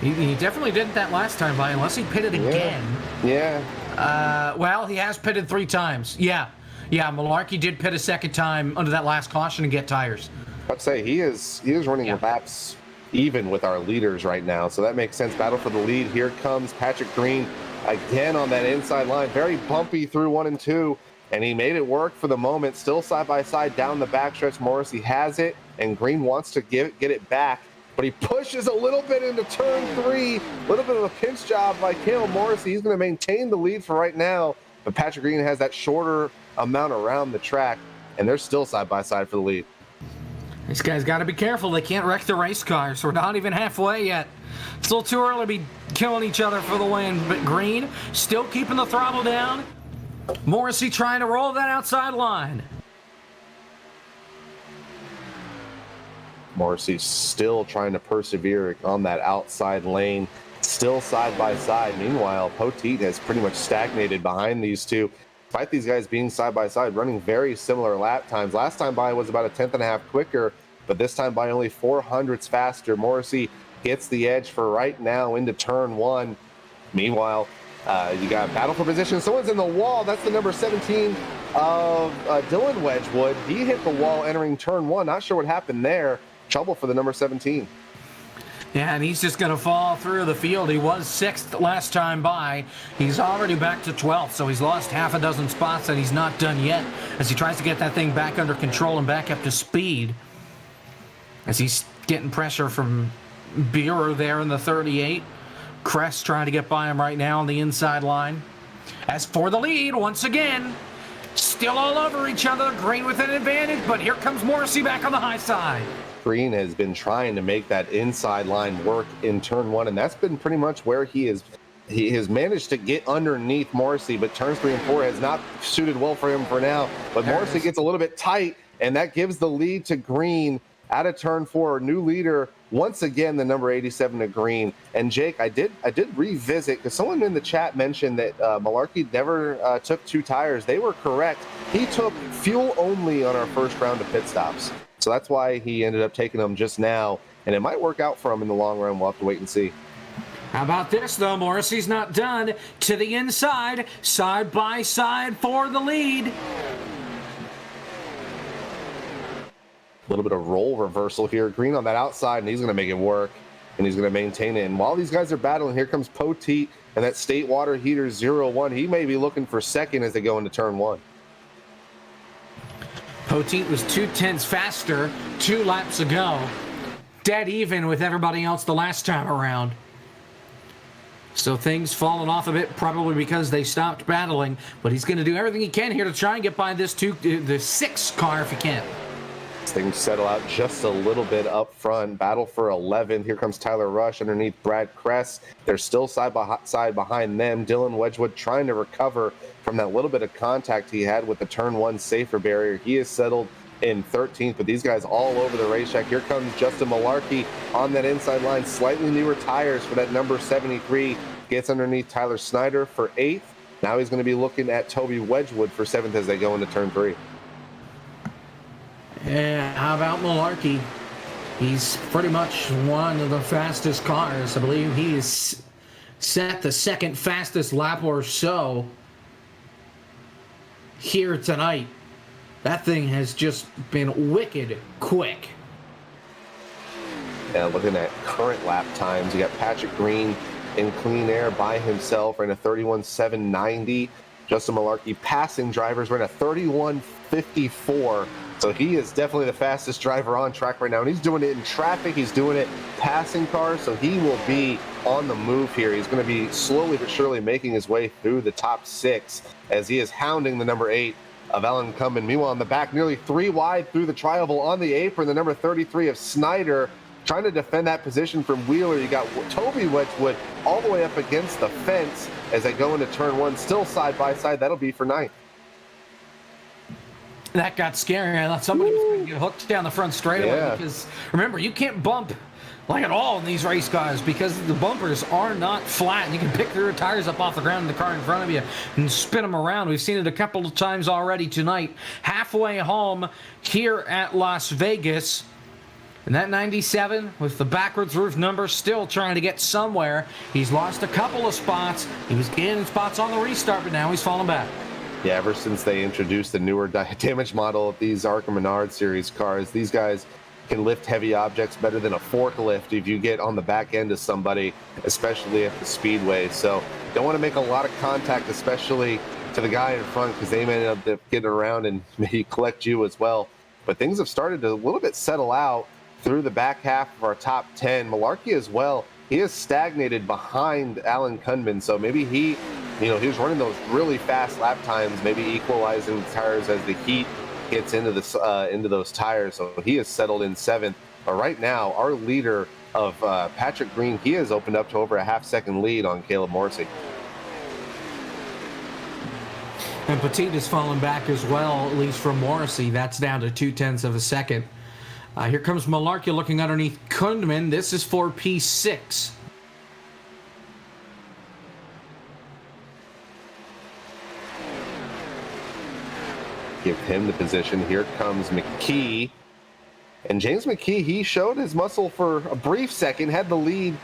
He definitely didn't that last time by, unless he pitted again. Yeah. Well, he has pitted 3 times. Yeah, Malarkey did pit a second time under that last caution and get tires. I'd say he is running laps even with our leaders right now, so that makes sense. Battle for the lead. Here comes Patrick Green again on that inside line. Very bumpy through 1 and 2, and he made it work for the moment. Still side by side down the backstretch. Morrissey has it, and Green wants to get it back, but he pushes a little bit into turn 3. A little bit of a pinch job by Caleb Morrissey. He's going to maintain the lead for right now, but Patrick Green has that shorter amount around the track, and they're still side by side for the lead. These guys got to be careful. They can't wreck the race cars. We're not even halfway yet. It's a little too early to be killing each other for the win, but Green still keeping the throttle down. Morrissey trying to roll that outside line. Morrissey still trying to persevere on that outside lane, still side by side. Meanwhile, Poteet has pretty much stagnated behind these two. Despite these guys being side by side, running very similar lap times. Last time by was about a 10th and a half quicker, but this time by only 400ths faster. Morrissey gets the edge for right now into turn 1. Meanwhile, you got battle for position. Someone's in the wall. That's the number 17 of Dylan Wedgwood. He hit the wall entering turn 1. Not sure what happened there. Trouble for the number 17. Yeah, and he's just going to fall through the field. He was 6th last time by. He's already back to 12th, so he's lost half a dozen spots, and he's not done yet as he tries to get that thing back under control and back up to speed. As he's getting pressure from Bureau there in the 38. Kress trying to get by him right now on the inside line. As for the lead, once again, still all over each other. Green with an advantage, but here comes Morrissey back on the high side. Green has been trying to make that inside line work in turn 1, and that's been pretty much where he has managed to get underneath Morrissey, but turns 3 and 4 has not suited well for him for now. But Morrissey gets a little bit tight, and that gives the lead to Green. out of turn 4, new leader once again, the number 87 of green. And Jake, I did revisit because someone in the chat mentioned that Malarkey never took 2 tires. They were correct. He took fuel only on our first round of pit stops, so that's why he ended up taking them just now. And it might work out for him in the long run. We'll have to wait and see. How about this, though? Morrissey's not done. To the inside, side by side for the lead. A little bit of roll reversal here. Green on that outside, and he's going to make it work, and he's going to maintain it. And while these guys are battling, here comes Poteet and that State Water Heater 0-1. He may be looking for second as they go into turn 1. Poteet was 2/10 faster 2 laps ago. Dead even with everybody else the last time around. So things falling off a bit, probably because they stopped battling. But he's going to do everything he can here to try and get by this the 6 car if he can. Things settle out just a little bit up front. Battle for 11th. Here comes Tyler Rush underneath Brad Kress. They're still side by side behind them. Dylan Wedgwood trying to recover from that little bit of contact he had with the turn 1 safer barrier. He is settled in 13th, but these guys all over the racetrack. Here comes Justin Malarkey on that inside line. Slightly newer tires for that number 73. Gets underneath Tyler Snyder for 8th. Now he's going to be looking at Toby Wedgwood for 7th as they go into turn 3. Yeah, how about Malarkey? He's pretty much one of the fastest cars. I believe he's set the second fastest lap or so here tonight. That thing has just been wicked quick. Yeah, looking at current lap times, you got Patrick Green in clean air by himself, ran a 31.790. Justin Malarkey passing drivers ran a 31.54. So he is definitely the fastest driver on track right now. And he's doing it in traffic. He's doing it passing cars. So he will be on the move here. He's going to be slowly but surely making his way through the top 6 as he is hounding the number 8 of Alan Cummin. Meanwhile, in the back, nearly 3 wide through the tri-oval on the apron, the number 33 of Snyder trying to defend that position from Wheeler. You got Toby Wedgwood all the way up against the fence as they go into turn 1, still side by side. That'll be for 9th. That got scary. I thought somebody was going to get hooked down the front straightaway because, remember, you can't bump like at all in these race cars because the bumpers are not flat. And you can pick your tires up off the ground in the car in front of you and spin them around. We've seen it a couple of times already tonight. Halfway home here at Las Vegas. And that 97 with the backwards roof number still trying to get somewhere. He's lost a couple of spots. He was gaining spots on the restart, but now he's falling back. Yeah, ever since they introduced the newer damage model of these Arkham Menard series cars, these guys can lift heavy objects better than a forklift if you get on the back end of somebody, especially at the speedway. So don't want to make a lot of contact, especially to the guy in front, because they may end up getting around and maybe collect you as well. But things have started to a little bit settle out through the back half of our top 10. Malarkey as well, he is stagnated behind Alan Cunman, so maybe he was running those really fast lap times, maybe equalizing the tires as the heat gets into those tires. So he is settled in 7th. But right now, our leader of Patrick Green, he has opened up to over a half-second lead on Caleb Morrissey. And Petit has fallen back as well, at least from Morrissey. That's down to 0.2 of a second. Here comes Malarkey looking underneath Kundman. This is for P6. Give him the position. Here comes McKee. And James McKee, he showed his muscle for a brief second, had the lead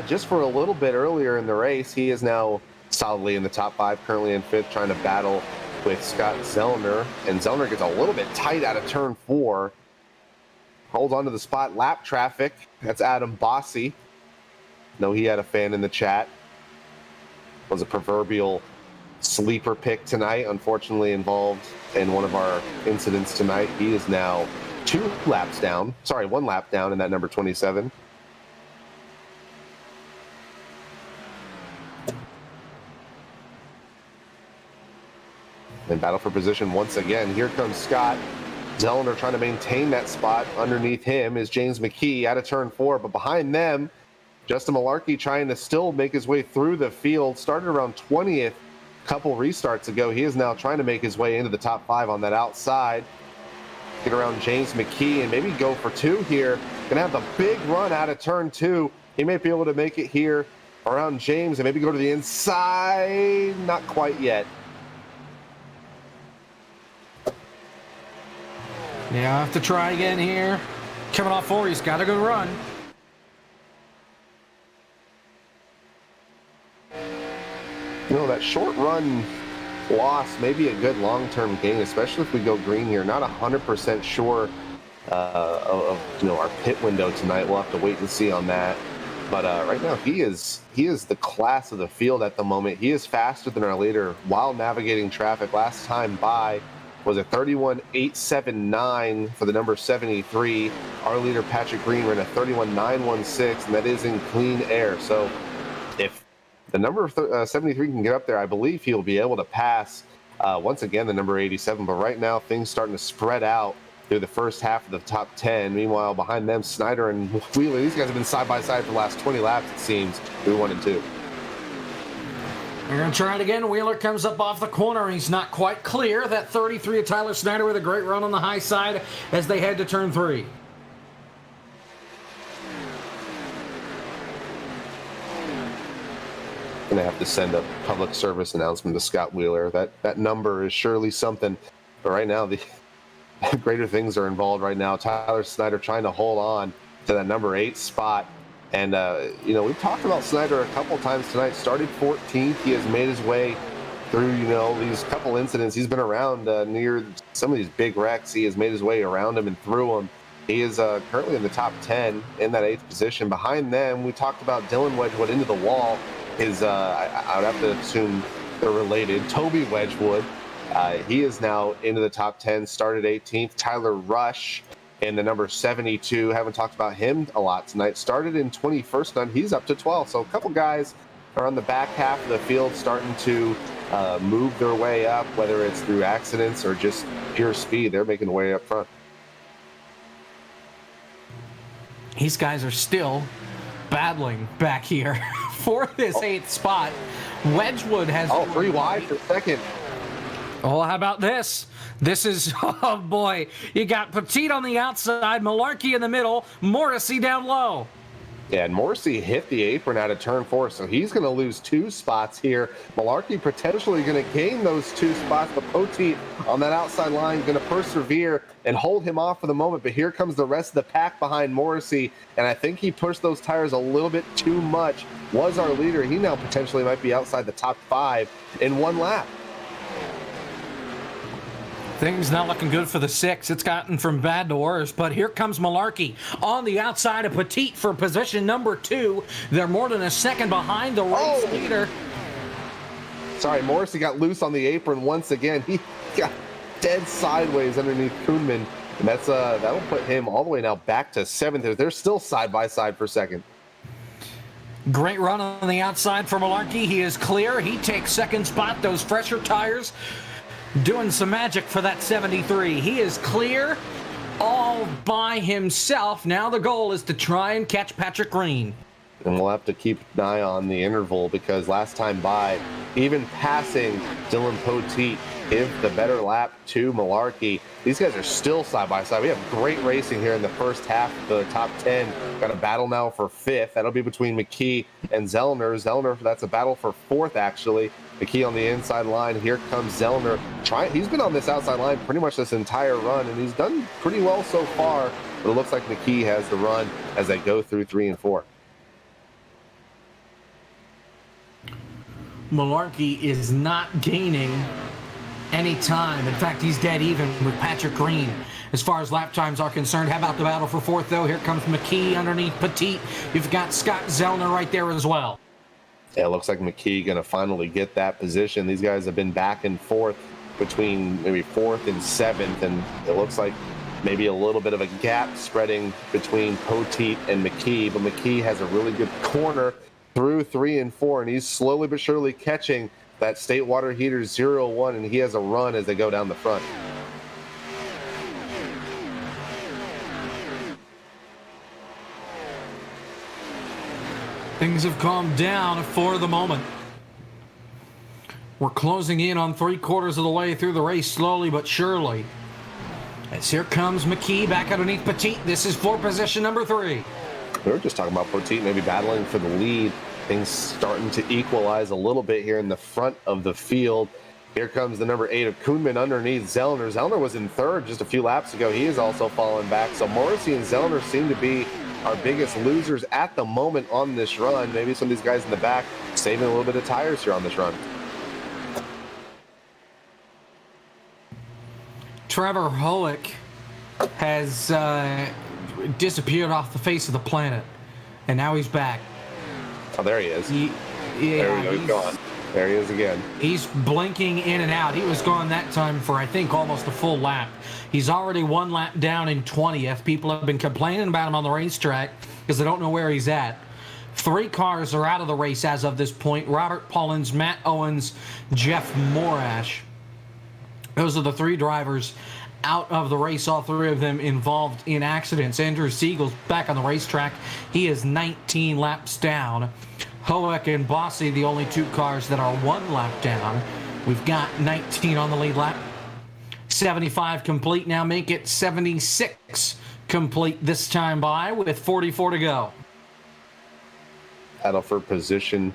just for a little bit earlier in the race. He is now solidly in the top 5, currently in 5th, trying to battle with Scott Zellner. And Zellner gets a little bit tight out of turn 4. Holds onto the spot. Lap traffic. That's Adam Bossy. No, he had a fan in the chat. Was a proverbial sleeper pick tonight. Unfortunately involved in one of our incidents tonight. He is now 1 lap down in that number 27. And battle for position once again. Here comes Scott Zellner trying to maintain that spot. Underneath him is James McKee out of turn 4, but behind them, Justin Malarkey trying to still make his way through the field. Started around 20th a couple restarts ago. He is now trying to make his way into the top 5 on that outside. get around James McKee and maybe go for 2 here. Gonna have the big run out of turn 2. He may be able to make it here around James and maybe go to the inside. Not quite yet. Yeah, I'll have to try again here. Coming off 4, he's got a good run. You know, that short run loss may be a good long-term gain, especially if we go green here. Not 100% sure of our pit window tonight. We'll have to wait and see on that. But right now, he is the class of the field at the moment. He is faster than our leader while navigating traffic. Last time by was a 31.879 for the number 73. Our leader, Patrick Green, ran a 31.916, and that is in clean air. So if the number 73 can get up there, I believe he'll be able to pass, once again, the number 87. But right now, things starting to spread out through the first half of the top 10. Meanwhile, behind them, Snyder and Wheeler, these guys have been side by side for the last 20 laps, it seems, through 1 and 2. We're going to try it again. Wheeler comes up off the corner. He's not quite clear. That 33 of Tyler Snyder with a great run on the high side as they head to turn 3. Going to have to send a public service announcement to Scott Wheeler. That number is surely something. But right now, the greater things are involved right now. Tyler Snyder trying to hold on to that number 8 spot. And, we've talked about Snyder a couple times tonight. Started 14th. He has made his way through, these couple incidents. He's been around near some of these big wrecks. He has made his way around them and through them. He is currently in the top 10 in that 8th position. Behind them, we talked about Dylan Wedgwood into the wall. His, I would have to assume they're related, Toby Wedgwood. He is now into the top 10, started 18th. Tyler Rush in the number 72. Haven't talked about him a lot tonight. Started in 21st, and he's up to 12th. So a couple guys are on the back half of the field starting to move their way up, whether it's through accidents or just pure speed. They're making their way up front. These guys are still battling back here for this 8th spot. Wedgwood has... 3 wide for second. Oh, how about this? This is, oh boy, you got Petit on the outside, Malarkey in the middle, Morrissey down low. Yeah, and Morrissey hit the apron out of turn 4, so he's going to lose 2 spots here. Malarkey potentially going to gain those 2 spots, but Poteet on that outside line going to persevere and hold him off for the moment. But here comes the rest of the pack behind Morrissey, and I think he pushed those tires a little bit too much. Was our leader. He now potentially might be outside the top 5 in 1 lap. Things not looking good for the 6. It's gotten from bad to worse, but here comes Malarkey on the outside of Petit for position number 2. They're more than a second behind the race leader. Sorry, Morrissey got loose on the apron once again. He got dead sideways underneath Kuhnman, and that'll put him all the way now back to 7th. They're still side by side for 2nd. Great run on the outside for Malarkey. He is clear. He takes 2nd spot. Those fresher tires doing some magic for that 73. He is clear all by himself. Now the goal is to try and catch Patrick Green. And we'll have to keep an eye on the interval because last time by, even passing Dylan Poteet, give the better lap to Malarkey. These guys are still side by side. We have great racing here in the first half of the top 10. Got a battle now for 5th. That'll be between McKee and Zellner. Zellner, that's a battle for 4th, actually. McKee on the inside line. Here comes Zellner. He's been on this outside line pretty much this entire run, and he's done pretty well so far. But it looks like McKee has the run as they go through 3 and 4. Malarkey is not gaining any time. In fact, he's dead even with Patrick Green as far as lap times are concerned. How about the battle for 4th, though? Here comes McKee underneath Petit. You've got Scott Zellner right there as well. Yeah, it looks like McKee going to finally get that position. These guys have been back and forth between maybe 4th and 7th, and it looks like maybe a little bit of a gap spreading between Poteet and McKee, but McKee has a really good corner through 3 and 4, and he's slowly but surely catching that State Water Heater 0-1, and he has a run as they go down the front. Things have calmed down for the moment. We're closing in on 3/4 of the way through the race, slowly but surely. As here comes McKee back underneath Petit. This is for position number 3. We were just talking about Petit maybe battling for the lead. Things starting to equalize a little bit here in the front of the field. Here comes the number 8 of Koonman underneath Zellner. Zellner was in third just a few laps ago. He is also falling back. So Morrissey and Zellner seem to be our biggest losers at the moment on this run. Maybe some of these guys in the back saving a little bit of tires here on this run. Trevor Hoek has disappeared off the face of the planet, and now he's back. Oh, there he is. There we go. He's gone. There he is again. He's blinking in and out. He was gone that time for, I think, almost a full lap. He's already 1 lap down in 20th. People have been complaining about him on the racetrack because they don't know where he's at. 3 cars are out of the race as of this point. Robert Pullins, Matt Owens, Jeff Morash. Those are the 3 drivers out of the race, all 3 of them involved in accidents. Andrew Siegel's back on the racetrack. He is 19 laps down. Hoek and Bossy, the only 2 cars that are 1 lap down. We've got 19 on the lead lap. 75 complete now, make it 76 complete this time by with 44 to go. Battle for position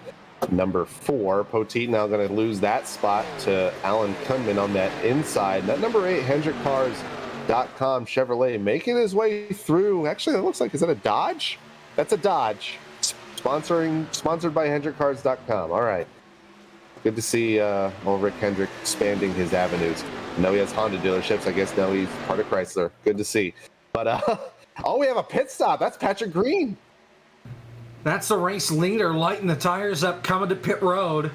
number 4. Poteet now going to lose that spot to Alan Kunman on that inside. That number 8, HendrickCars.com Chevrolet, making his way through. Actually, it looks like, is that a Dodge? That's a Dodge. Sponsored by HendrickCars.com. All right. Good to see Rick Hendrick expanding his avenues. Now he has Honda dealerships. I guess now he's part of Chrysler. Good to see. But, oh, we have a pit stop. That's Patrick Green. That's the race leader lighting the tires up coming to pit road.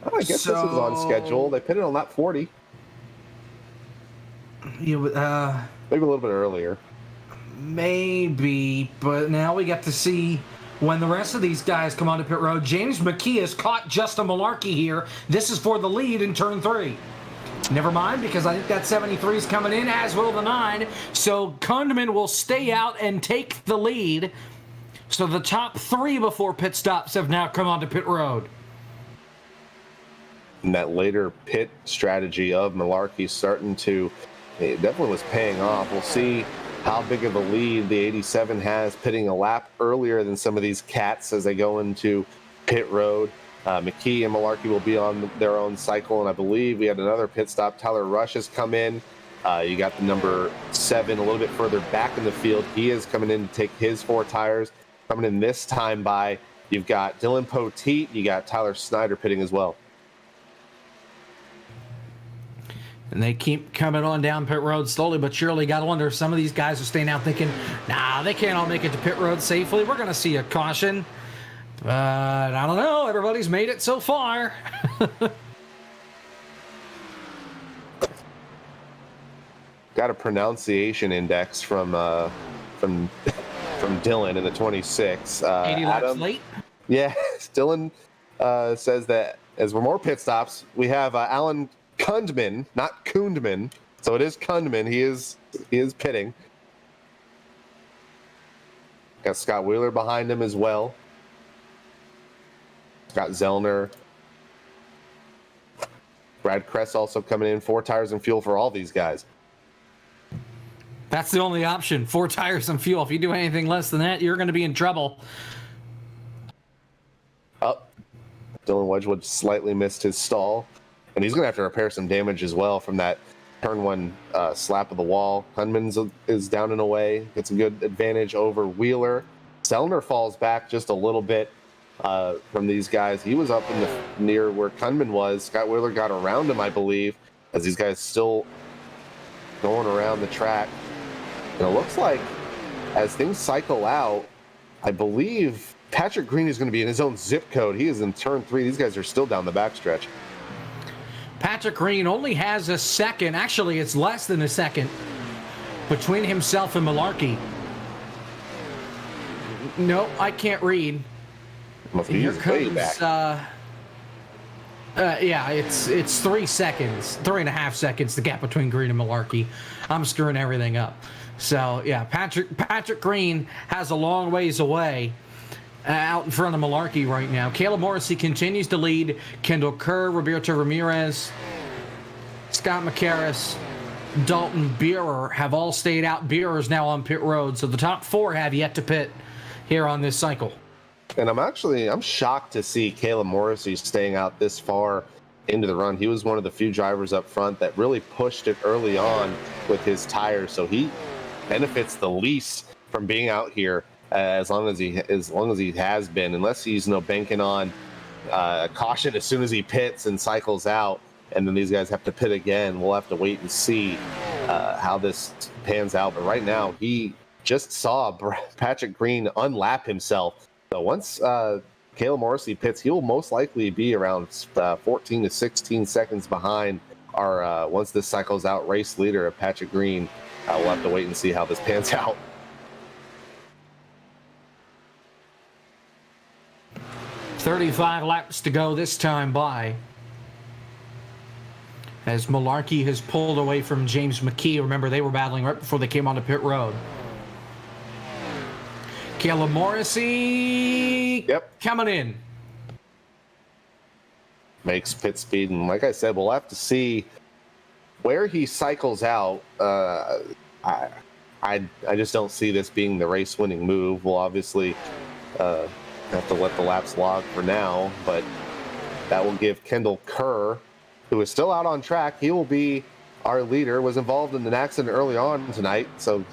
Oh, I guess this was on schedule. They pitted on lap 40. Maybe a little bit earlier. Maybe, but now we get to see when the rest of these guys come onto pit road. James McKee has caught Justin Malarkey here. This is for the lead in turn 3. Never mind, because I think that 73 is coming in, as will the 9. So Kundman will stay out and take the lead. So the top 3 before pit stops have now come onto pit road. And that later pit strategy of Malarkey starting to, it definitely was paying off. We'll see how big of a lead the 87 has, pitting a lap earlier than some of these cats as they go into pit road. McKee and Malarkey will be on their own cycle, and I believe we had another pit stop. Tyler Rush has come in. You got the number 7 a little bit further back in the field. He is coming in to take his 4 tires. Coming in this time by, you've got Dylan Poteet. You got Tyler Snyder pitting as well. And they keep coming on down pit road slowly but surely. Got to wonder if some of these guys are staying out thinking, nah, they can't all make it to pit road safely. We're going to see a caution. But I don't know. Everybody's made it so far. Got a pronunciation index from Dylan in the 26. 80 laps late. Yeah, Dylan says that as we're more pit stops, we have Alan Kundman, not Kundman. So it is Kundman. He is pitting. Got Scott Wheeler behind him as well. Scott Zellner. Brad Kress also coming in. 4 tires and fuel for all these guys. That's the only option. 4 tires and fuel. If you do anything less than that, you're going to be in trouble. Oh, Dylan Wedgwood slightly missed his stall. And he's going to have to repair some damage as well from that turn 1 slap of the wall. Hunman's is down and away. Gets a good advantage over Wheeler. Zellner falls back just a little bit from these guys. He was up in the near where Kunman was. Scott Wheeler got around him, I believe, as these guys still going around the track. And it looks like as things cycle out, I believe Patrick Green is going to be in his own zip code. He is in turn 3. These guys are still down the backstretch. Patrick Green only has a second. Actually, it's less than a second between himself and Malarkey. No, I can't read. Must be way back. Yeah, it's 3 seconds, 3.5 seconds, the gap between Green and Malarkey. I'm screwing everything up. So, yeah, Patrick Green has a long ways away out in front of Malarkey right now. Caleb Morrissey continues to lead. Kendall Kerr, Roberto Ramirez, Scott McCarris, Dalton Beerer have all stayed out. Beerer is now on pit road, so the top 4 have yet to pit here on this cycle. And I'm shocked to see Caleb Morrissey staying out this far into the run. He was one of the few drivers up front that really pushed it early on with his tires, so he benefits the least from being out here as long as he has been, unless he's banking on caution as soon as he pits and cycles out, and then these guys have to pit again. We'll have to wait and see how this pans out. But right now, he just saw Patrick Green unlap himself. So once Caleb Morrissey pits, he will most likely be around 14 to 16 seconds behind our once this cycles out race leader of Patrick Green. We'll have to wait and see how this pans out. 35 laps to go this time by. As Malarkey has pulled away from James McKee. Remember, they were battling right before they came onto pit road. Caleb Morrissey coming in. Makes pit speed, and like I said, we'll have to see where he cycles out. I just don't see this being the race-winning move. We'll obviously have to let the laps log for now, but that will give Kendall Kerr, who is still out on track, he will be our leader, was involved in an accident early on tonight, so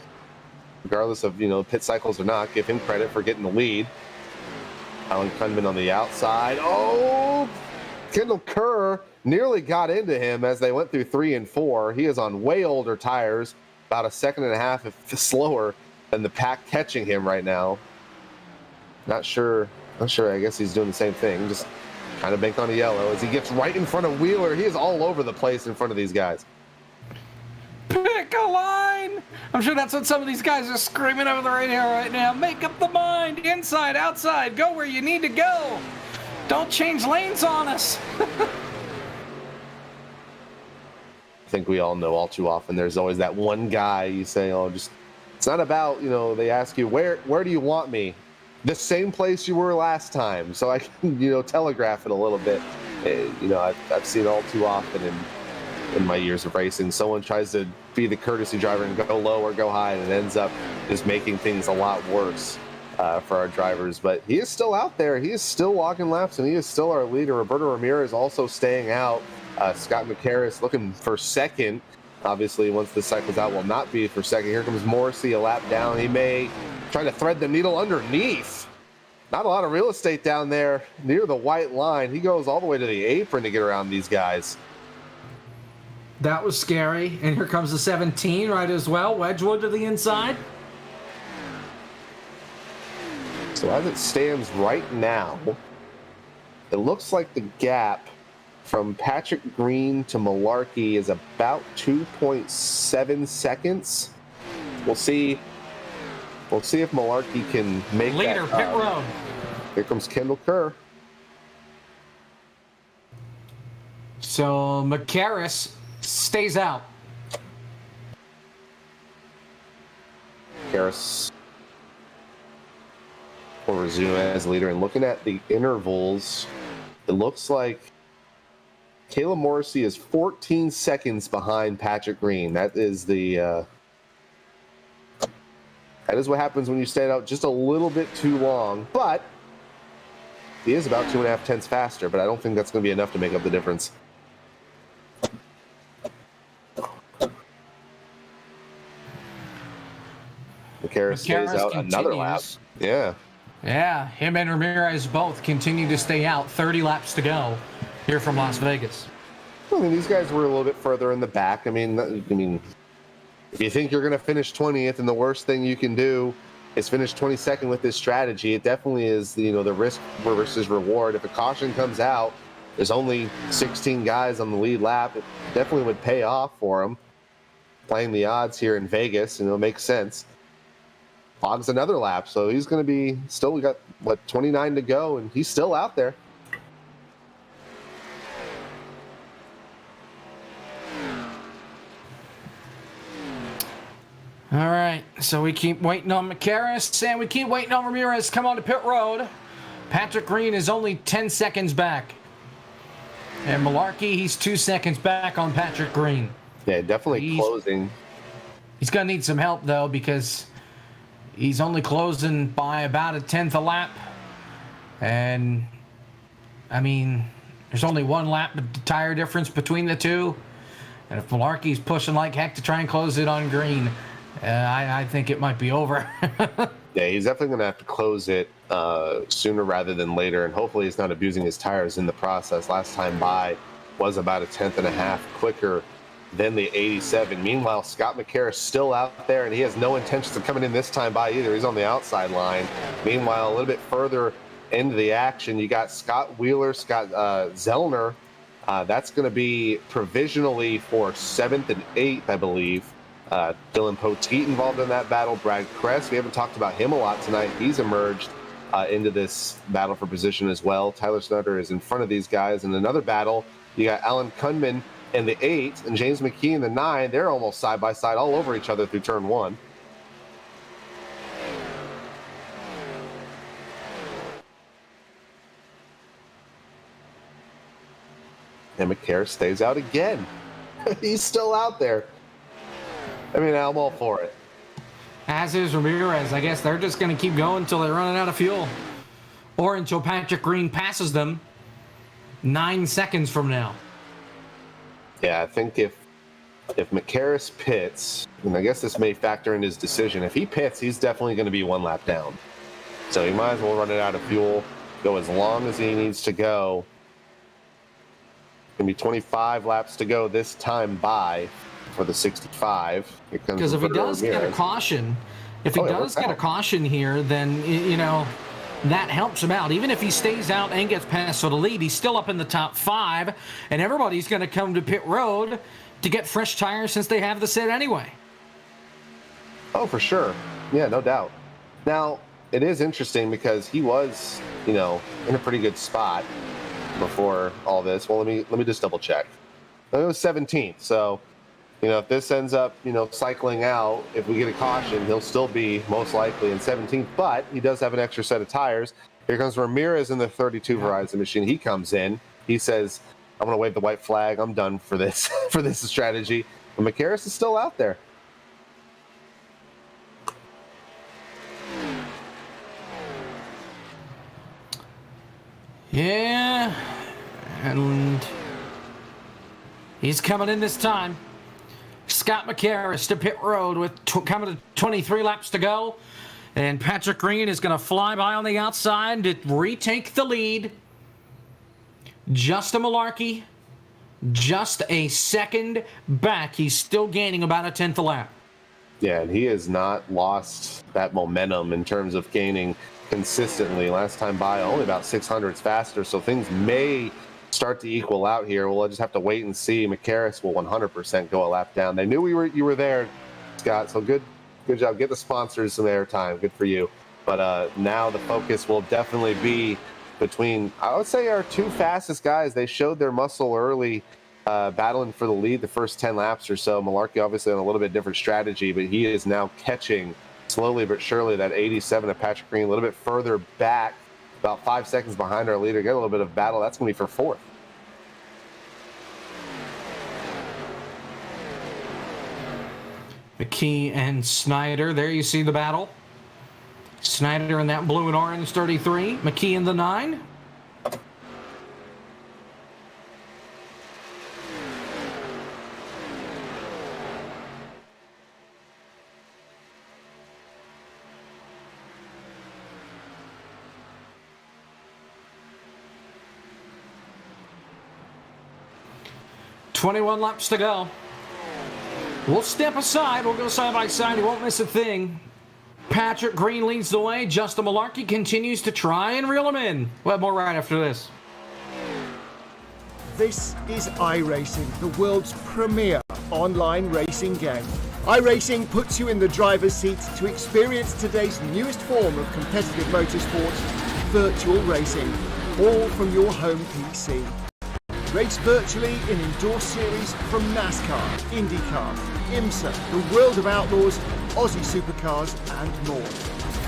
regardless of pit cycles or not, give him credit for getting the lead. Alan Kunman on the outside. Oh, Kendall Kerr nearly got into him as they went through 3 and 4. He is on way older tires, about a second and a half slower than the pack catching him right now. Not sure. I guess he's doing the same thing, just trying to bank on a yellow as he gets right in front of Wheeler. He is all over the place in front of these guys. Pick a line. I'm sure that's what some of these guys are screaming over the radio right now. Make up the mind. Inside, outside. Go where you need to go. Don't change lanes on us. I think we all know all too often there's always that one guy you say, it's not about, they ask you, where do you want me? The same place you were last time. So I can, telegraph it a little bit. I've seen it all too often in my years of racing. Someone tries to be the courtesy driver and go low or go high, and it ends up just making things a lot worse for our drivers. But he is still out there. He is still walking laps, and he is still our leader. Roberto Ramirez also staying out. Scott McCarris looking for second. Obviously, once this cycle's out, will not be for second. Here comes Morrissey a lap down. He may try to thread the needle underneath. Not a lot of real estate down there near the white line. He goes all the way to the apron to get around these guys. That was scary. And here comes the 17 right as well. Wedgwood to the inside. So as it stands right now, it looks like the gap from Patrick Green to Malarkey is about 2.7 seconds. We'll see if Malarkey can make leader, that. Pit road. Here comes Kendall Kerr. So McCarris stays out. Harris will resume as leader. And looking at the intervals, it looks like Caleb Morrissey is 14 seconds behind Patrick Green. That is what happens when you stand out just a little bit too long. But he is about 2.5 tenths faster, but I don't think that's going to be enough to make up the difference. McCarris stays out continues. another lap. Yeah, him and Ramirez both continue to stay out. 30 laps to go here from Las Vegas. I mean, these guys were a little bit further in the back. I mean, if you think you're going to finish 20th, and the worst thing you can do is finish 22nd with this strategy, it definitely is, the risk versus reward. If a caution comes out, there's only 16 guys on the lead lap. It definitely would pay off for him. Playing the odds here in Vegas, makes sense. Hogs another lap, so he's going to be still. We got 29 to go, and he's still out there. All right, so we keep waiting on McCarris, and we keep waiting on Ramirez to come on to pit road. Patrick Green is only 10 seconds back. And Malarkey, he's 2 seconds back on Patrick Green. Yeah, definitely closing. He's going to need some help, though, because he's only closing by about a tenth a lap. And, I mean, there's only 1 lap tire difference between the two. And if Malarkey's pushing like heck to try and close it on Green, I think it might be over. Yeah, he's definitely going to have to close it sooner rather than later, and hopefully he's not abusing his tires in the process. Last time by was about a tenth and a half quicker than the 87. Meanwhile, Scott McCarris still out there, and he has no intentions of coming in this time by either. He's on the outside line. Meanwhile, a little bit further into the action, you got Scott Wheeler, Scott Zellner. That's going to be provisionally for 7th and 8th, I believe. Dylan Poteet involved in that battle. Brad Kress, we haven't talked about him a lot tonight. He's emerged into this battle for position as well. Tyler Snutter is in front of these guys. In another battle, you got Alan Kunman in the 8 and James McKee in the 9. They're almost side by side all over each other through turn 1. And McCarris stays out again. He's still out there. I mean, I'm all for it. As is Ramirez. I guess they're just going to keep going until they're running out of fuel. Or until Patrick Green passes them 9 seconds from now. Yeah, I think if McCarris pits, and I guess this may factor in his decision, if he pits, he's definitely going to be 1 lap down. So he might as well run it out of fuel, go as long as he needs to go. It's going to be 25 laps to go this time by for the 65. Because if he does get a caution, here, then, you know, that helps him out. Even if he stays out and gets past for the lead, he's still up in the top 5, and everybody's going to come to pit road to get fresh tires since they have the set anyway. Oh, for sure. Yeah, no doubt. Now, it is interesting because he was, you know, in a pretty good spot before all this. Well, let me just double check. It was 17th, so you know, if this ends up, you know, cycling out, if we get a caution, he'll still be most likely in 17th, but he does have an extra set of tires. Here comes Ramirez in the 32 Verizon machine. He comes in. He says, I'm going to wave the white flag. I'm done for this, for this strategy. And McCarris is still out there. Yeah, and he's coming in this time. Scott McCarris to pit road with coming to 23 laps to go. And Patrick Green is going to fly by on the outside to retake the lead. Just a Malarkey, just a second back. He's still gaining about a tenth a lap. Yeah, and he has not lost that momentum in terms of gaining consistently. Last time by, only about 600s faster, so things may start to equal out here. We'll just have to wait and see. McCarris will 100% go a lap down. They knew you were there, Scott, so good job. Get the sponsors some airtime. Good for you. But now the focus will definitely be between, I would say, our 2 fastest guys. They showed their muscle early, battling for the lead the first 10 laps or so. Malarkey obviously on a little bit different strategy, but he is now catching slowly but surely that 87 of Patrick Green, a little bit further back, about 5 seconds behind our leader. Get a little bit of battle. That's going to be for 4th. McKee and Snyder. There you see the battle. Snyder in that blue and orange 33. McKee in the 9. "21 laps to go. We'll step aside. We'll go side by side. You won't miss a thing." Patrick Green leads the way. Justin Malarkey continues to try and reel him in. We'll have more right after this. This is iRacing, the world's premier online racing game. iRacing puts you in the driver's seat to experience today's newest form of competitive motorsport, virtual racing, all from your home PC. Race virtually in endorsed series from NASCAR, IndyCar, IMSA, the World of Outlaws, Aussie Supercars and more.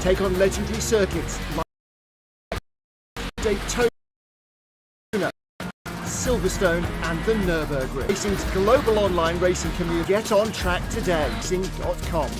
Take on legendary circuits like Daytona, Silverstone, Silverstone and the Nürburgring. Racing's global online racing community. Get on track today. Racing.com.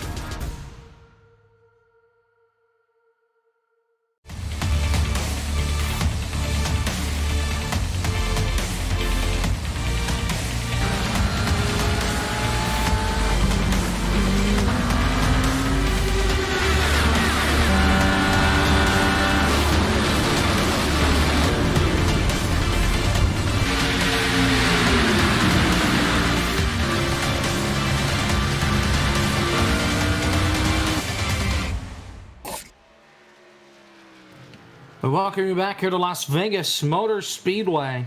We welcome you back here to Las Vegas Motor Speedway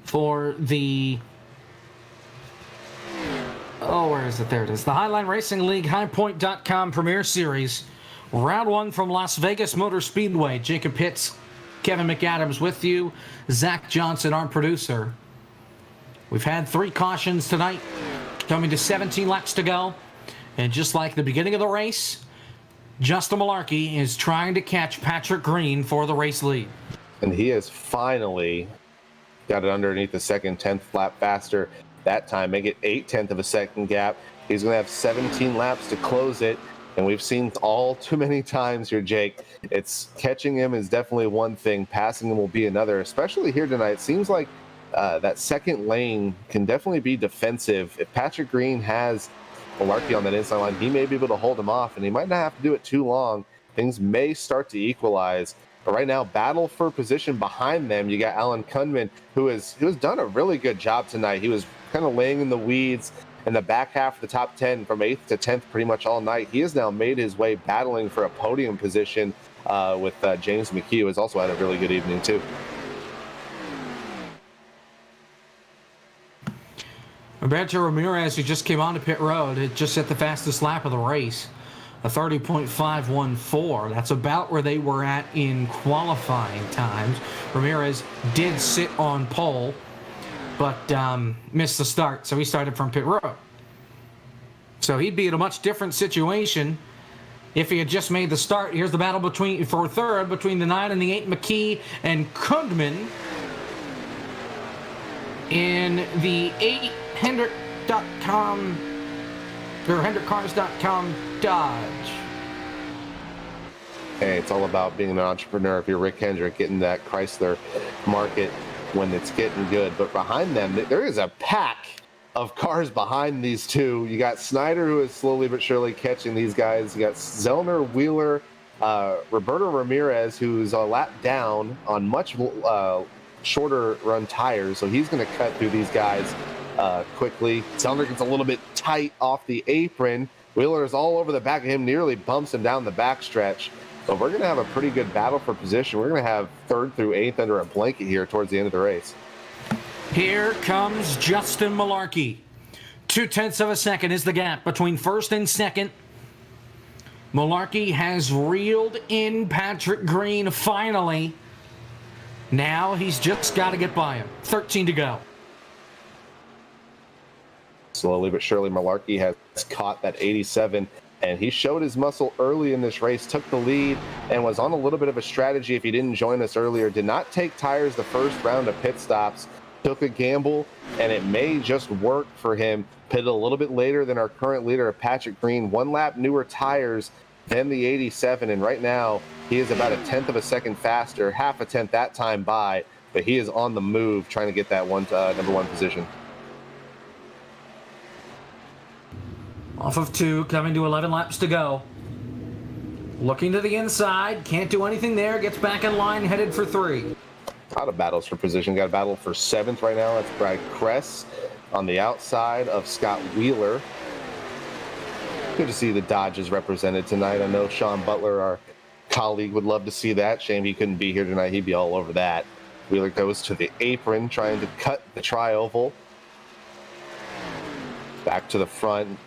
for the, where is it? There it is. The Highline Racing League HighPoint.com Premier Series. Round 1 from Las Vegas Motor Speedway. Jacob Pitts, Kevin McAdams with you. Zach Johnson, our producer. We've had 3 cautions tonight, coming to 17 laps to go. And just like the beginning of the race, Justin Malarkey is trying to catch Patrick Green for the race lead. And he has finally got it underneath the second 10th lap faster that time, make it 8/10 of a second gap. He's going to have 17 laps to close it, and we've seen all too many times here, Jake. It's catching him is definitely one thing, passing him will be another, especially here tonight. It seems like that second lane can definitely be defensive. If Patrick Green has Malarkey on that inside line, he may be able to hold him off, and he might not have to do it too long. Things may start to equalize. But right now, battle for position behind them. You got Alan Kunman, who has done a really good job tonight. He was kind of laying in the weeds in the back half of the top 10 from 8th to 10th pretty much all night. He has now made his way battling for a podium position with James McKee, who has also had a really good evening too. Roberto Ramirez, who just came onto pit road, had just set the fastest lap of the race, a 30.514. That's about where they were at in qualifying times. Ramirez did sit on pole, but missed the start, so he started from pit road. So he'd be in a much different situation if he had just made the start. Here's the battle for third between the 9 and the 8, McKee and Kundman. In the 8 Hendrick.com or HendrickCars.com Dodge. Hey, it's all about being an entrepreneur. If you're Rick Hendrick, getting that Chrysler market when it's getting good. But behind them, there is a pack of cars behind these two. You got Snyder, who is slowly but surely catching these guys. You got Zellner, Wheeler, Roberto Ramirez, who's a lap down on much shorter run tires, so he's going to cut through these guys quickly. Zellner gets a little bit tight off the apron. Wheeler is all over the back of him, nearly bumps him down the backstretch. So we're going to have a pretty good battle for position. We're going to have 3rd through 8th under a blanket here towards the end of the race. Here comes Justin Malarkey. 0.2 of a second is the gap between 1st and 2nd. Malarkey has reeled in Patrick Green finally. Now he's just got to get by him. 13 to go. Slowly but surely, Malarkey has caught that 87, and he showed his muscle early in this race, took the lead, and was on a little bit of a strategy if he didn't join us earlier. Did not take tires the first round of pit stops, took a gamble, and it may just work for him. Pitted a little bit later than our current leader, Patrick Green. 1 lap newer tires than the 87, and right now he is about 1/10 of a second faster, 1/2 a tenth that time by, but he is on the move trying to get that number 1 position. Off of 2, coming to 11 laps to go. Looking to the inside, can't do anything there, gets back in line, headed for 3. A lot of battles for position. Got a battle for 7th right now. That's Brad Kress on the outside of Scott Wheeler. Good to see the Dodgers represented tonight. I know Sean Butler, our colleague, would love to see that. Shame he couldn't be here tonight. He'd be all over that. Wheeler goes to the apron, trying to cut the tri-oval. Back to the front.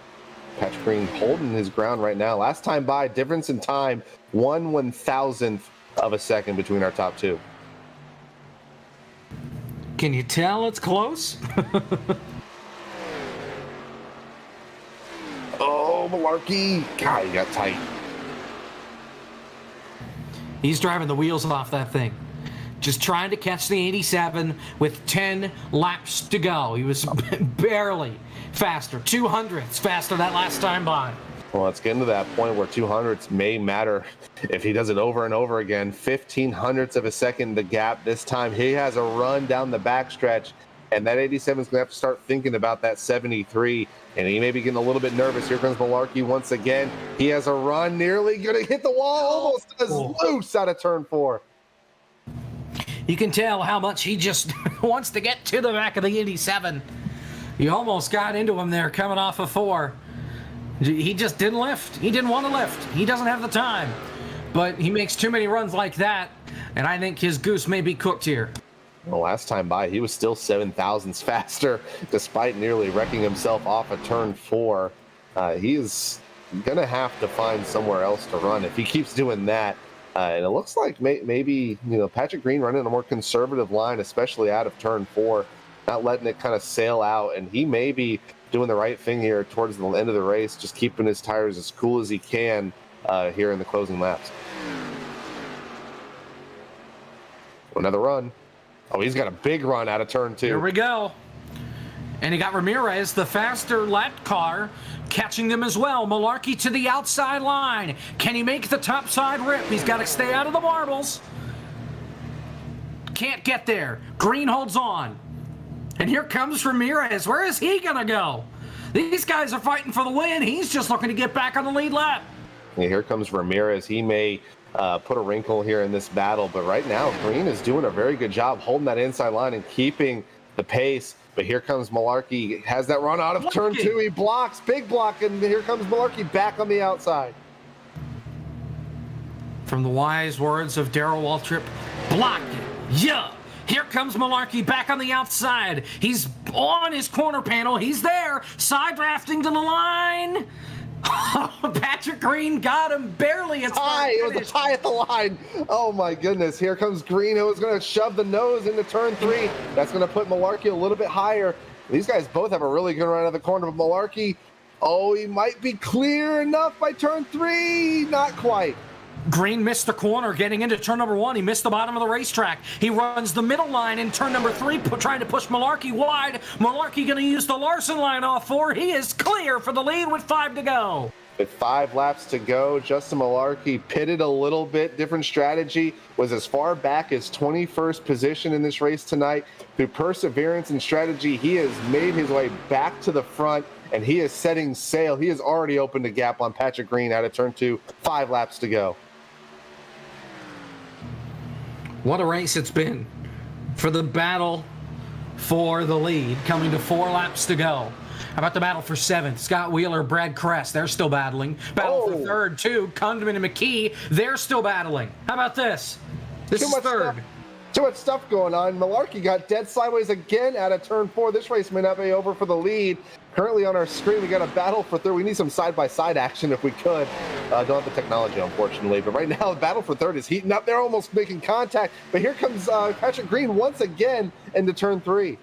Patrick Green holding his ground right now. Last time by, difference in time, 1/1000th of a second between our top 2. Can you tell it's close? Oh, Malarkey. God, he got tight. He's driving the wheels off that thing. just trying to catch the 87 with 10 laps to go. He was barely faster, 200ths faster that last time by. Well, let's get into that point where 200ths may matter if he does it over and over again. 1500ths of a second the gap this time. He has a run down the backstretch, and that 87 is going to have to start thinking about that 73, and he may be getting a little bit nervous. Here comes Malarkey once again. He has a run, nearly going to hit the wall, almost as loose out of turn 4. You can tell how much he just wants to get to the back of the 87. You almost got into him there coming off of 4. He just didn't lift. He didn't want to lift. He doesn't have the time. But he makes too many runs like that, and I think his goose may be cooked here. Well, last time by, he was still 7 thousandths faster, despite nearly wrecking himself off of turn 4. He is going to have to find somewhere else to run if he keeps doing that. And it looks like maybe, Patrick Green running a more conservative line, especially out of turn 4, not letting it kind of sail out. And he may be doing the right thing here towards the end of the race, just keeping his tires as cool as he can here in the closing laps. Another run. Oh, he's got a big run out of turn 2. Here we go. And he got Ramirez, the faster lap car, catching them as well. Malarkey to the outside line. Can he make the top side rip? He's got to stay out of the marbles. Can't get there. Green holds on. And here comes Ramirez. Where is he going to go? These guys are fighting for the win. He's just looking to get back on the lead lap. Yeah, here comes Ramirez. He may put a wrinkle here in this battle, but right now Green is doing a very good job holding that inside line and keeping the pace. But here comes Malarkey. Has that run out of turn 2. He blocks, big block, and here comes Malarkey back on the outside. From the wise words of Darrell Waltrip, block it. Yeah. Here comes Malarkey back on the outside. He's on his corner panel. He's there. Side drafting to the line. Patrick Green got him barely. It's tie. It was a tie at the line. Oh my goodness. Here comes Green, who is going to shove the nose into turn 3. That's going to put Malarkey a little bit higher. These guys both have a really good run out of the corner, but Malarkey, he might be clear enough by turn 3. Not quite. Green missed the corner getting into turn number 1. He missed the bottom of the racetrack. He runs the middle line in turn number 3, trying to push Malarkey wide. Malarkey going to use the Larson line off 4. He is clear for the lead with 5 to go. With 5 laps to go, Justin Malarkey pitted a little bit. Different strategy, was as far back as 21st position in this race tonight. Through perseverance and strategy, he has made his way back to the front, and he is setting sail. He has already opened a gap on Patrick Green out of turn 2. 5 laps to go. What a race it's been for the battle for the lead, coming to 4 laps to go. How about the battle for 7th? Scott Wheeler, Brad Kress, they're still battling. Battle for 3rd, too. Condon and McKee, they're still battling. How about this? This is 3rd. Too much stuff going on. Malarkey got dead sideways again out of turn 4. This race may not be over for the lead. Currently on our screen, we got a battle for 3rd. We need some side-by-side action if we could. Don't have the technology, unfortunately. But right now, the battle for 3rd is heating up. They're almost making contact. But here comes Patrick Green once again into turn 3.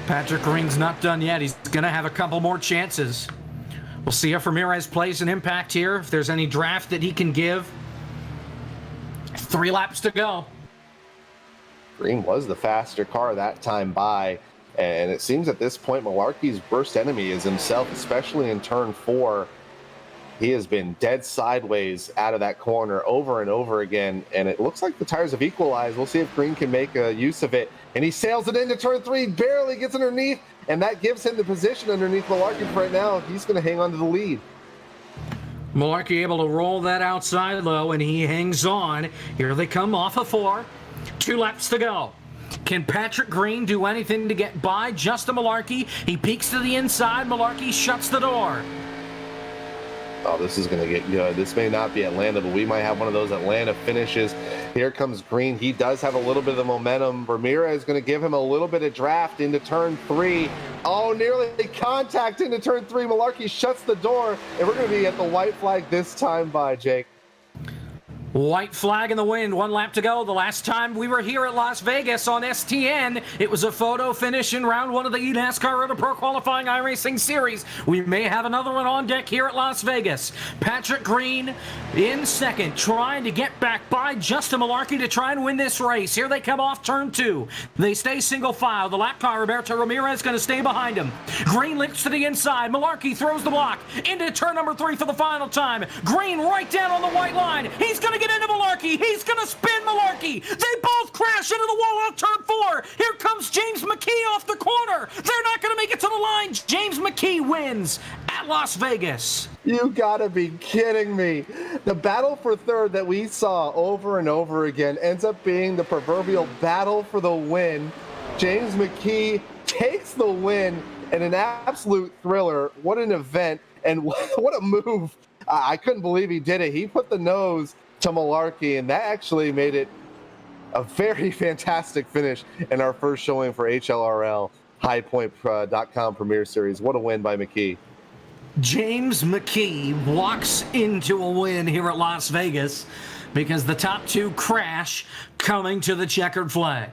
Patrick Green's not done yet. He's going to have a couple more chances. We'll see if Ramirez plays an impact here, if there's any draft that he can give. 3 laps to go. Green was the faster car that time by, and it seems at this point Malarkey's worst enemy is himself, especially in turn 4. He has been dead sideways out of that corner over and over again, and it looks like the tires have equalized. We'll see if Green can make use of it, and he sails it into turn 3, barely gets underneath, and that gives him the position underneath Malarkey right now. He's going to hang on to the lead. Malarkey able to roll that outside low, and he hangs on. Here they come off of 4. 2 laps to go. Can Patrick Green do anything to get by Justin Malarkey? He peeks to the inside. Malarkey shuts the door. Oh, this is going to get good. This may not be Atlanta, but we might have one of those Atlanta finishes. Here comes Green. He does have a little bit of the momentum. Ramirez is going to give him a little bit of draft into turn 3. Oh, nearly contact into turn 3. Malarkey shuts the door, and we're going to be at the white flag this time by, Jake. White flag in the wind, 1 lap to go. The last time we were here at Las Vegas on STN, it was a photo finish in round 1 of the eNASCAR Road to Pro Qualifying iRacing Series. We may have another one on deck here at Las Vegas. Patrick Green in second, trying to get back by Justin Malarkey to try and win this race. Here they come off turn 2. They stay single file. The lap car, Roberto Ramirez, going to stay behind him. Green leaps to the inside. Malarkey throws the block into turn number 3 for the final time. Green right down on the white line. He's going to get into Malarkey. He's going to spin Malarkey. They both crash into the wall on turn 4. Here comes James McKee off the corner. They're not going to make it to the line. James McKee wins at Las Vegas. You gotta be kidding me. The battle for third that we saw over and over again ends up being the proverbial battle for the win. James McKee takes the win in an absolute thriller. What an event, and what a move. I couldn't believe he did it. He put the nose to Malarkey, and that actually made it a very fantastic finish in our first showing for HLRL HighPoint.com Premier Series. What a win by McKee. James McKee walks into a win here at Las Vegas because the top 2 crash coming to the checkered flag.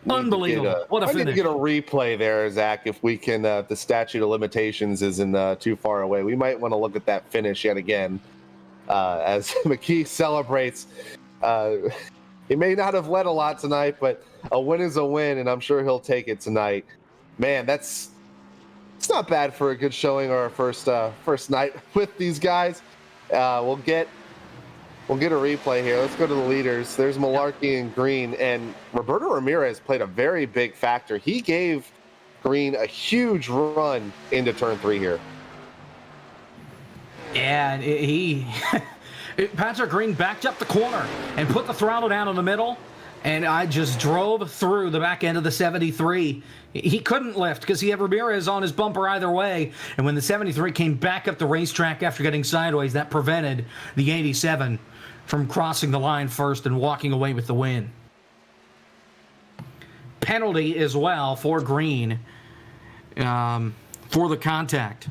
Unbelievable. What a finish. I need to get a replay there, Zach, if we can. The statute of limitations isn't too far away. We might want to look at that finish yet again as McKee celebrates. He may not have led a lot tonight, but a win is a win, and I'm sure he'll take it tonight. Man, it's not bad for a good showing or a first night with these guys. We'll get a replay here. Let's go to the leaders. There's Malarkey and Green, and Roberto Ramirez played a very big factor. He gave Green a huge run into turn 3 here. Yeah, Patrick Green backed up the corner and put the throttle down in the middle, and I just drove through the back end of the 73. He couldn't lift because he had Ramirez on his bumper either way, and when the 73 came back up the racetrack after getting sideways, that prevented the 87 from crossing the line first and walking away with the win. Penalty as well for Green for the contact.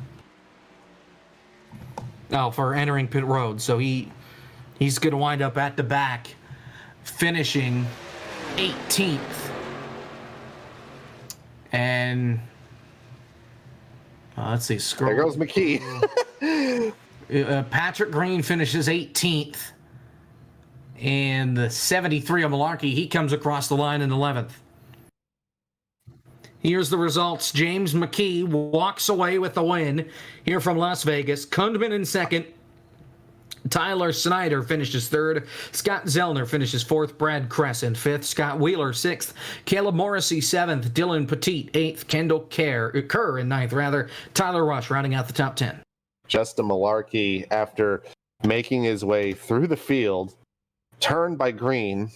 For entering pit road. So he's going to wind up at the back, finishing 18th. And let's see. There goes McKee. Patrick Green finishes 18th. And the 73 of Malarkey, he comes across the line in 11th. Here's the results. James McKee walks away with the win here from Las Vegas. Kundman in second. Tyler Snyder finishes third. Scott Zellner finishes fourth. Brad Crescent fifth. Scott Wheeler sixth. Caleb Morrissey seventh. Dylan Petit eighth. Kendall Kerr in ninth, rather. Tyler Rush rounding out the top 10. Justin Malarkey, after making his way through the field, turned by Green,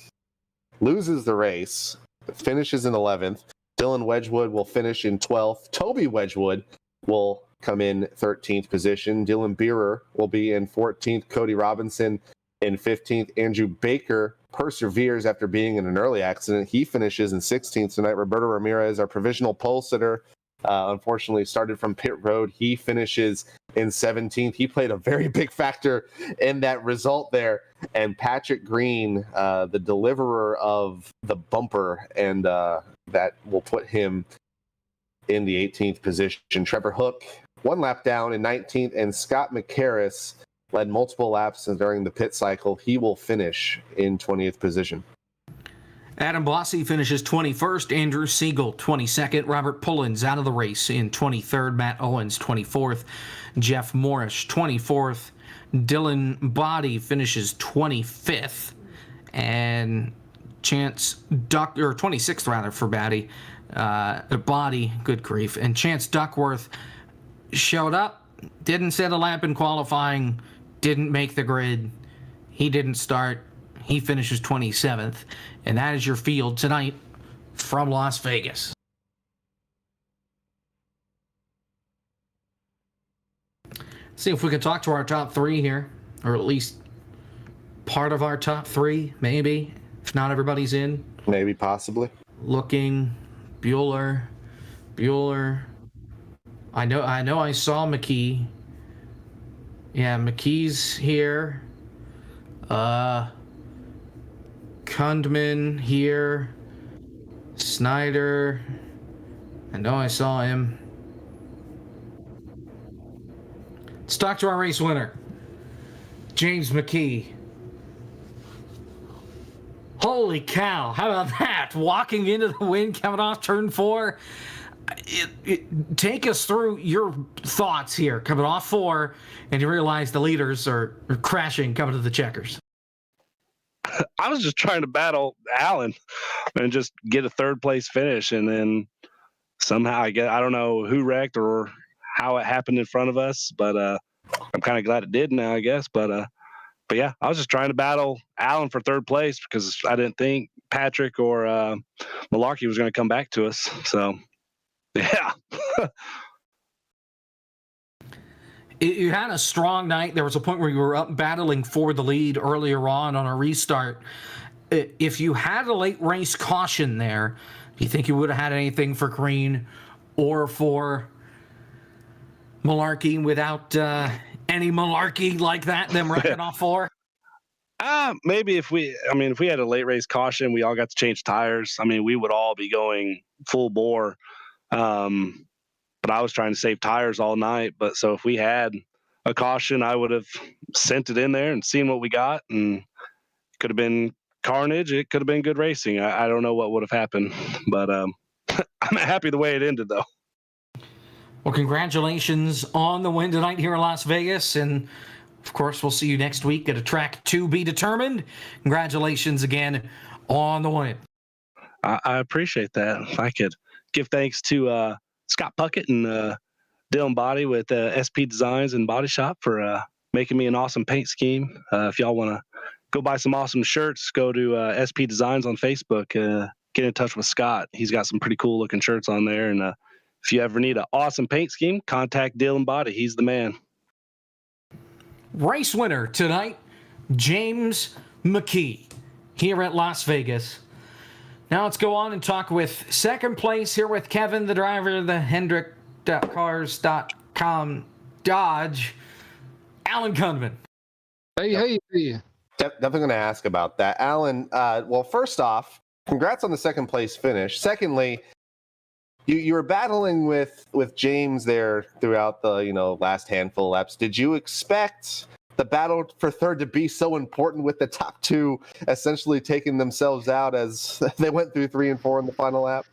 loses the race, finishes in 11th. Dylan Wedgwood will finish in 12th. Toby Wedgwood will come in 13th position. Dylan Beerer will be in 14th. Cody Robinson in 15th. Andrew Baker perseveres after being in an early accident. He finishes in 16th tonight. Roberto Ramirez, our provisional pole sitter, unfortunately started from pit road. He finishes in 17th. He played a very big factor in that result there. And Patrick Green, the deliverer of the bumper, and that will put him in the 18th position. Trevor Hook, one lap down in 19th, and Scott McCarris led multiple laps during the pit cycle. He will finish in 20th position. Adam Bossie finishes 21st. Andrew Siegel, 22nd. Robert Pullins out of the race in 23rd. Matt Owens, 24th. Jeff Morris, 24th. Dylan Body finishes 25th. And Chance Duck, or 26th rather, for Body, good grief. And Chance Duckworth showed up, didn't set a lap in qualifying, didn't make the grid. He didn't start. He finishes 27th. And that is your field tonight from Las Vegas. See if we can talk to our top 3 here, or at least part of our top 3, maybe, if not everybody's in. Maybe, possibly. Looking, Bueller. I know I saw McKee. Yeah, McKee's here. Kundman here. Snyder. I know I saw him. Let's talk to our race winner, James McKee. Holy cow, how about that? Walking into the win, coming off turn 4. Take us through your thoughts here, coming off 4, and you realize the leaders are crashing coming to the checkers. I was just trying to battle Alan and just get a third place finish, and then somehow I don't know who wrecked or how it happened in front of us, but I'm kind of glad it did now, I guess. But yeah, I was just trying to battle Alan for third place because I didn't think Patrick or Malarkey was going to come back to us. So yeah. You had a strong night. There was a point where you were up battling for the lead earlier on a restart. If you had a late race caution there, do you think you would have had anything for Green or for Malarkey without any malarkey like that, them wrecking off 4? Maybe if we had a late race caution, we all got to change tires. I mean, we would all be going full bore. But I was trying to save tires all night. But so if we had a caution, I would have sent it in there and seen what we got, and it could have been carnage. It could have been good racing. I don't know what would have happened, but I'm happy the way it ended, though. Well, congratulations on the win tonight here in Las Vegas. And, of course, we'll see you next week at a track to be determined. Congratulations again on the win. I appreciate that. If I could give thanks to Scott Puckett and Dylan Body with SP Designs and Body Shop for making me an awesome paint scheme. If y'all want to go buy some awesome shirts, go to SP Designs on Facebook. Get in touch with Scott. He's got some pretty cool looking shirts on there. And if you ever need an awesome paint scheme, contact Dylan Body. He's the man. Race winner tonight, James McKee, here at Las Vegas. Now let's go on and talk with second place here with Kevin, the driver of the Hendrick.cars.com Dodge, Alan Kundman. Hey. Definitely going to ask about that. Alan, well, first off, congrats on the second place finish. Secondly, you were battling with James there throughout the last handful of laps. Did you expect the battle for third to be so important with the top two essentially taking themselves out as they went through 3 and 4 in the final lap?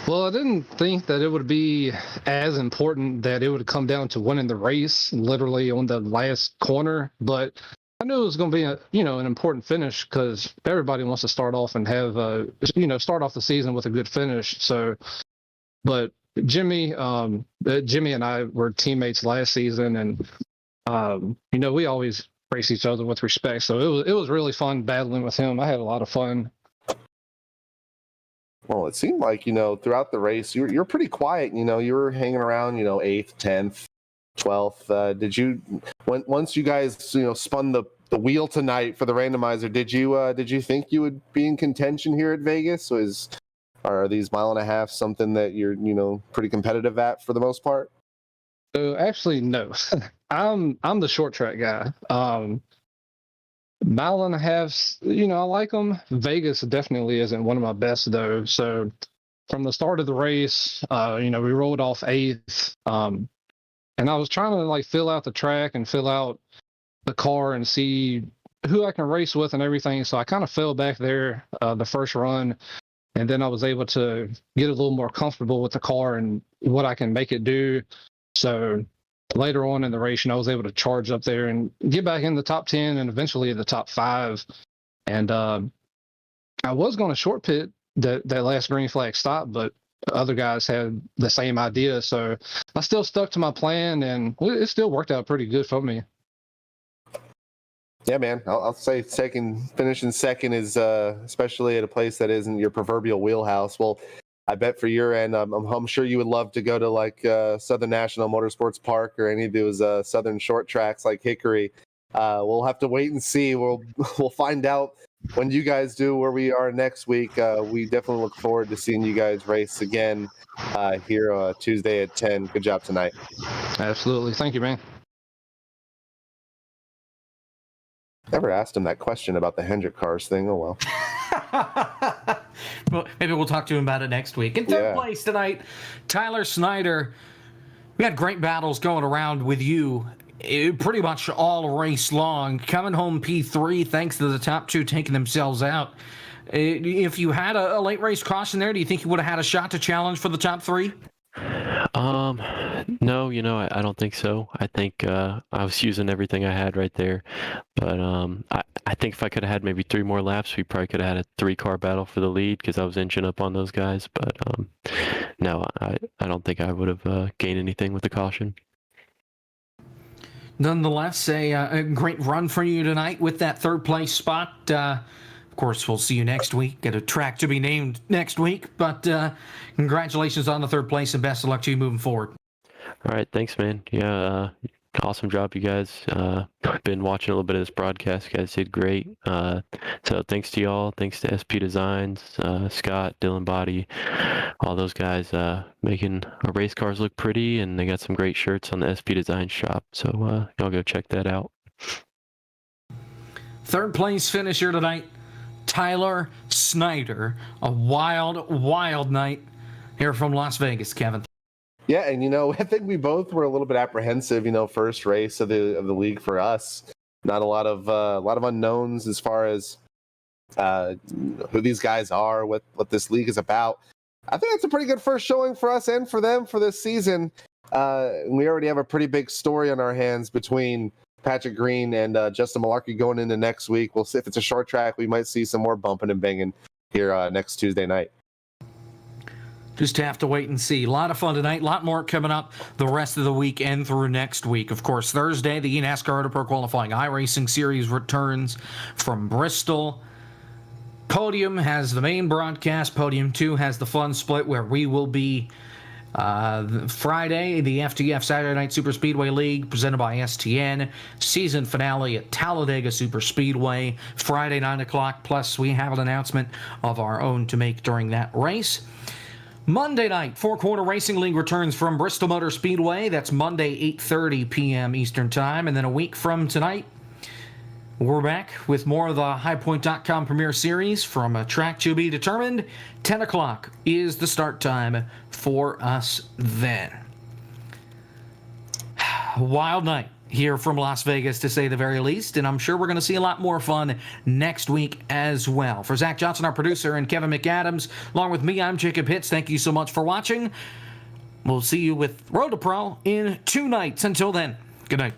Well, I didn't think that it would be as important that it would come down to winning the race literally on the last corner, but I knew it was going to be an important finish because everybody wants to start off and have start off the season with a good finish. So, but Jimmy and I were teammates last season, and we always race each other with respect. So it was really fun battling with him. I had a lot of fun. Well, it seemed like, throughout the race, you're pretty quiet. You were hanging around, 8th, 10th, 12th. Did you, once you guys, spun the wheel tonight for the randomizer, did you think you would be in contention here at Vegas? Are these mile and a half something that you're, pretty competitive at for the most part? So actually, no. I'm the short track guy. Mile and a half, I like them. Vegas definitely isn't one of my best though. So from the start of the race, we rolled off 8th, and I was trying to fill out the track and fill out the car and see who I can race with and everything. So I kind of fell back there the first run, and then I was able to get a little more comfortable with the car and what I can make it do. So later on in the race, I was able to charge up there and get back in the top 10 and eventually the top 5. And I was going to short pit that last green flag stop, but other guys had the same idea. So I still stuck to my plan, and it still worked out pretty good for me. Yeah, man. I'll say finishing second is, especially at a place that isn't your proverbial wheelhouse. Well, I bet for your end, I'm sure you would love to go to Southern National Motorsports Park or any of those Southern short tracks like Hickory. We'll have to wait and see. We'll find out when you guys do where we are next week. We definitely look forward to seeing you guys race again here Tuesday at 10. Good job tonight. Absolutely. Thank you, man. Never asked him that question about the Hendrick cars thing. Oh well. Well, maybe we'll talk to him about it next week. In third place tonight, Tyler Snyder. We had great battles going around with you pretty much all race long. Coming home P3 thanks to the top two taking themselves out. If you had a late race caution there, do you think you would have had a shot to challenge for the top three? No, I don't think so. I think I was using everything I had right there. But I think if I could have had maybe 3 more laps, we probably could have had a 3-car battle for the lead because I was inching up on those guys. But no, I don't think I would have gained anything with the caution. Nonetheless, a great run for you tonight with that third place spot. Of course, we'll see you next week. Get a track to be named next week. But congratulations on the third place and best of luck to you moving forward. All right. Thanks, man. Yeah. Awesome job, you guys. I've been watching a little bit of this broadcast. You guys did great. So thanks to y'all. Thanks to SP Designs, Scott, Dylan Body, all those guys making our race cars look pretty, and they got some great shirts on the SP Designs shop. So y'all go check that out. Third place finisher tonight, Tyler Snyder. A wild, wild night here from Las Vegas, Kevin. Yeah, and I think we both were a little bit apprehensive. First race of the league for us. Not a lot of unknowns as far as who these guys are, what this league is about. I think that's a pretty good first showing for us and for them for this season. We already have a pretty big story on our hands between Patrick Green and Justin Malarkey going into next week. We'll see if it's a short track. We might see some more bumping and banging here next Tuesday night. Just have to wait and see. A lot of fun tonight. A lot more coming up the rest of the week and through next week. Of course, Thursday, the NASCAR Auto Pro Qualifying iRacing Series returns from Bristol. Podium has the main broadcast. Podium 2 has the fun split where we will be Friday, the FTF Saturday Night Super Speedway League presented by STN. Season finale at Talladega Super Speedway, Friday, 9 o'clock. Plus, we have an announcement of our own to make during that race. Monday night, Four Corner Racing League returns from Bristol Motor Speedway. That's Monday, 8:30 p.m. Eastern Time. And then a week from tonight, we're back with more of the HighPoint.com Premier Series from a track to be determined. 10 o'clock is the start time for us then. Wild night here from Las Vegas, to say the very least, and I'm sure we're going to see a lot more fun next week as well. For Zach Johnson, our producer, and Kevin McAdams, along with me, I'm Jacob Hitz. Thank you so much for watching. We'll see you with Road to Pro in 2 nights. Until then, good night.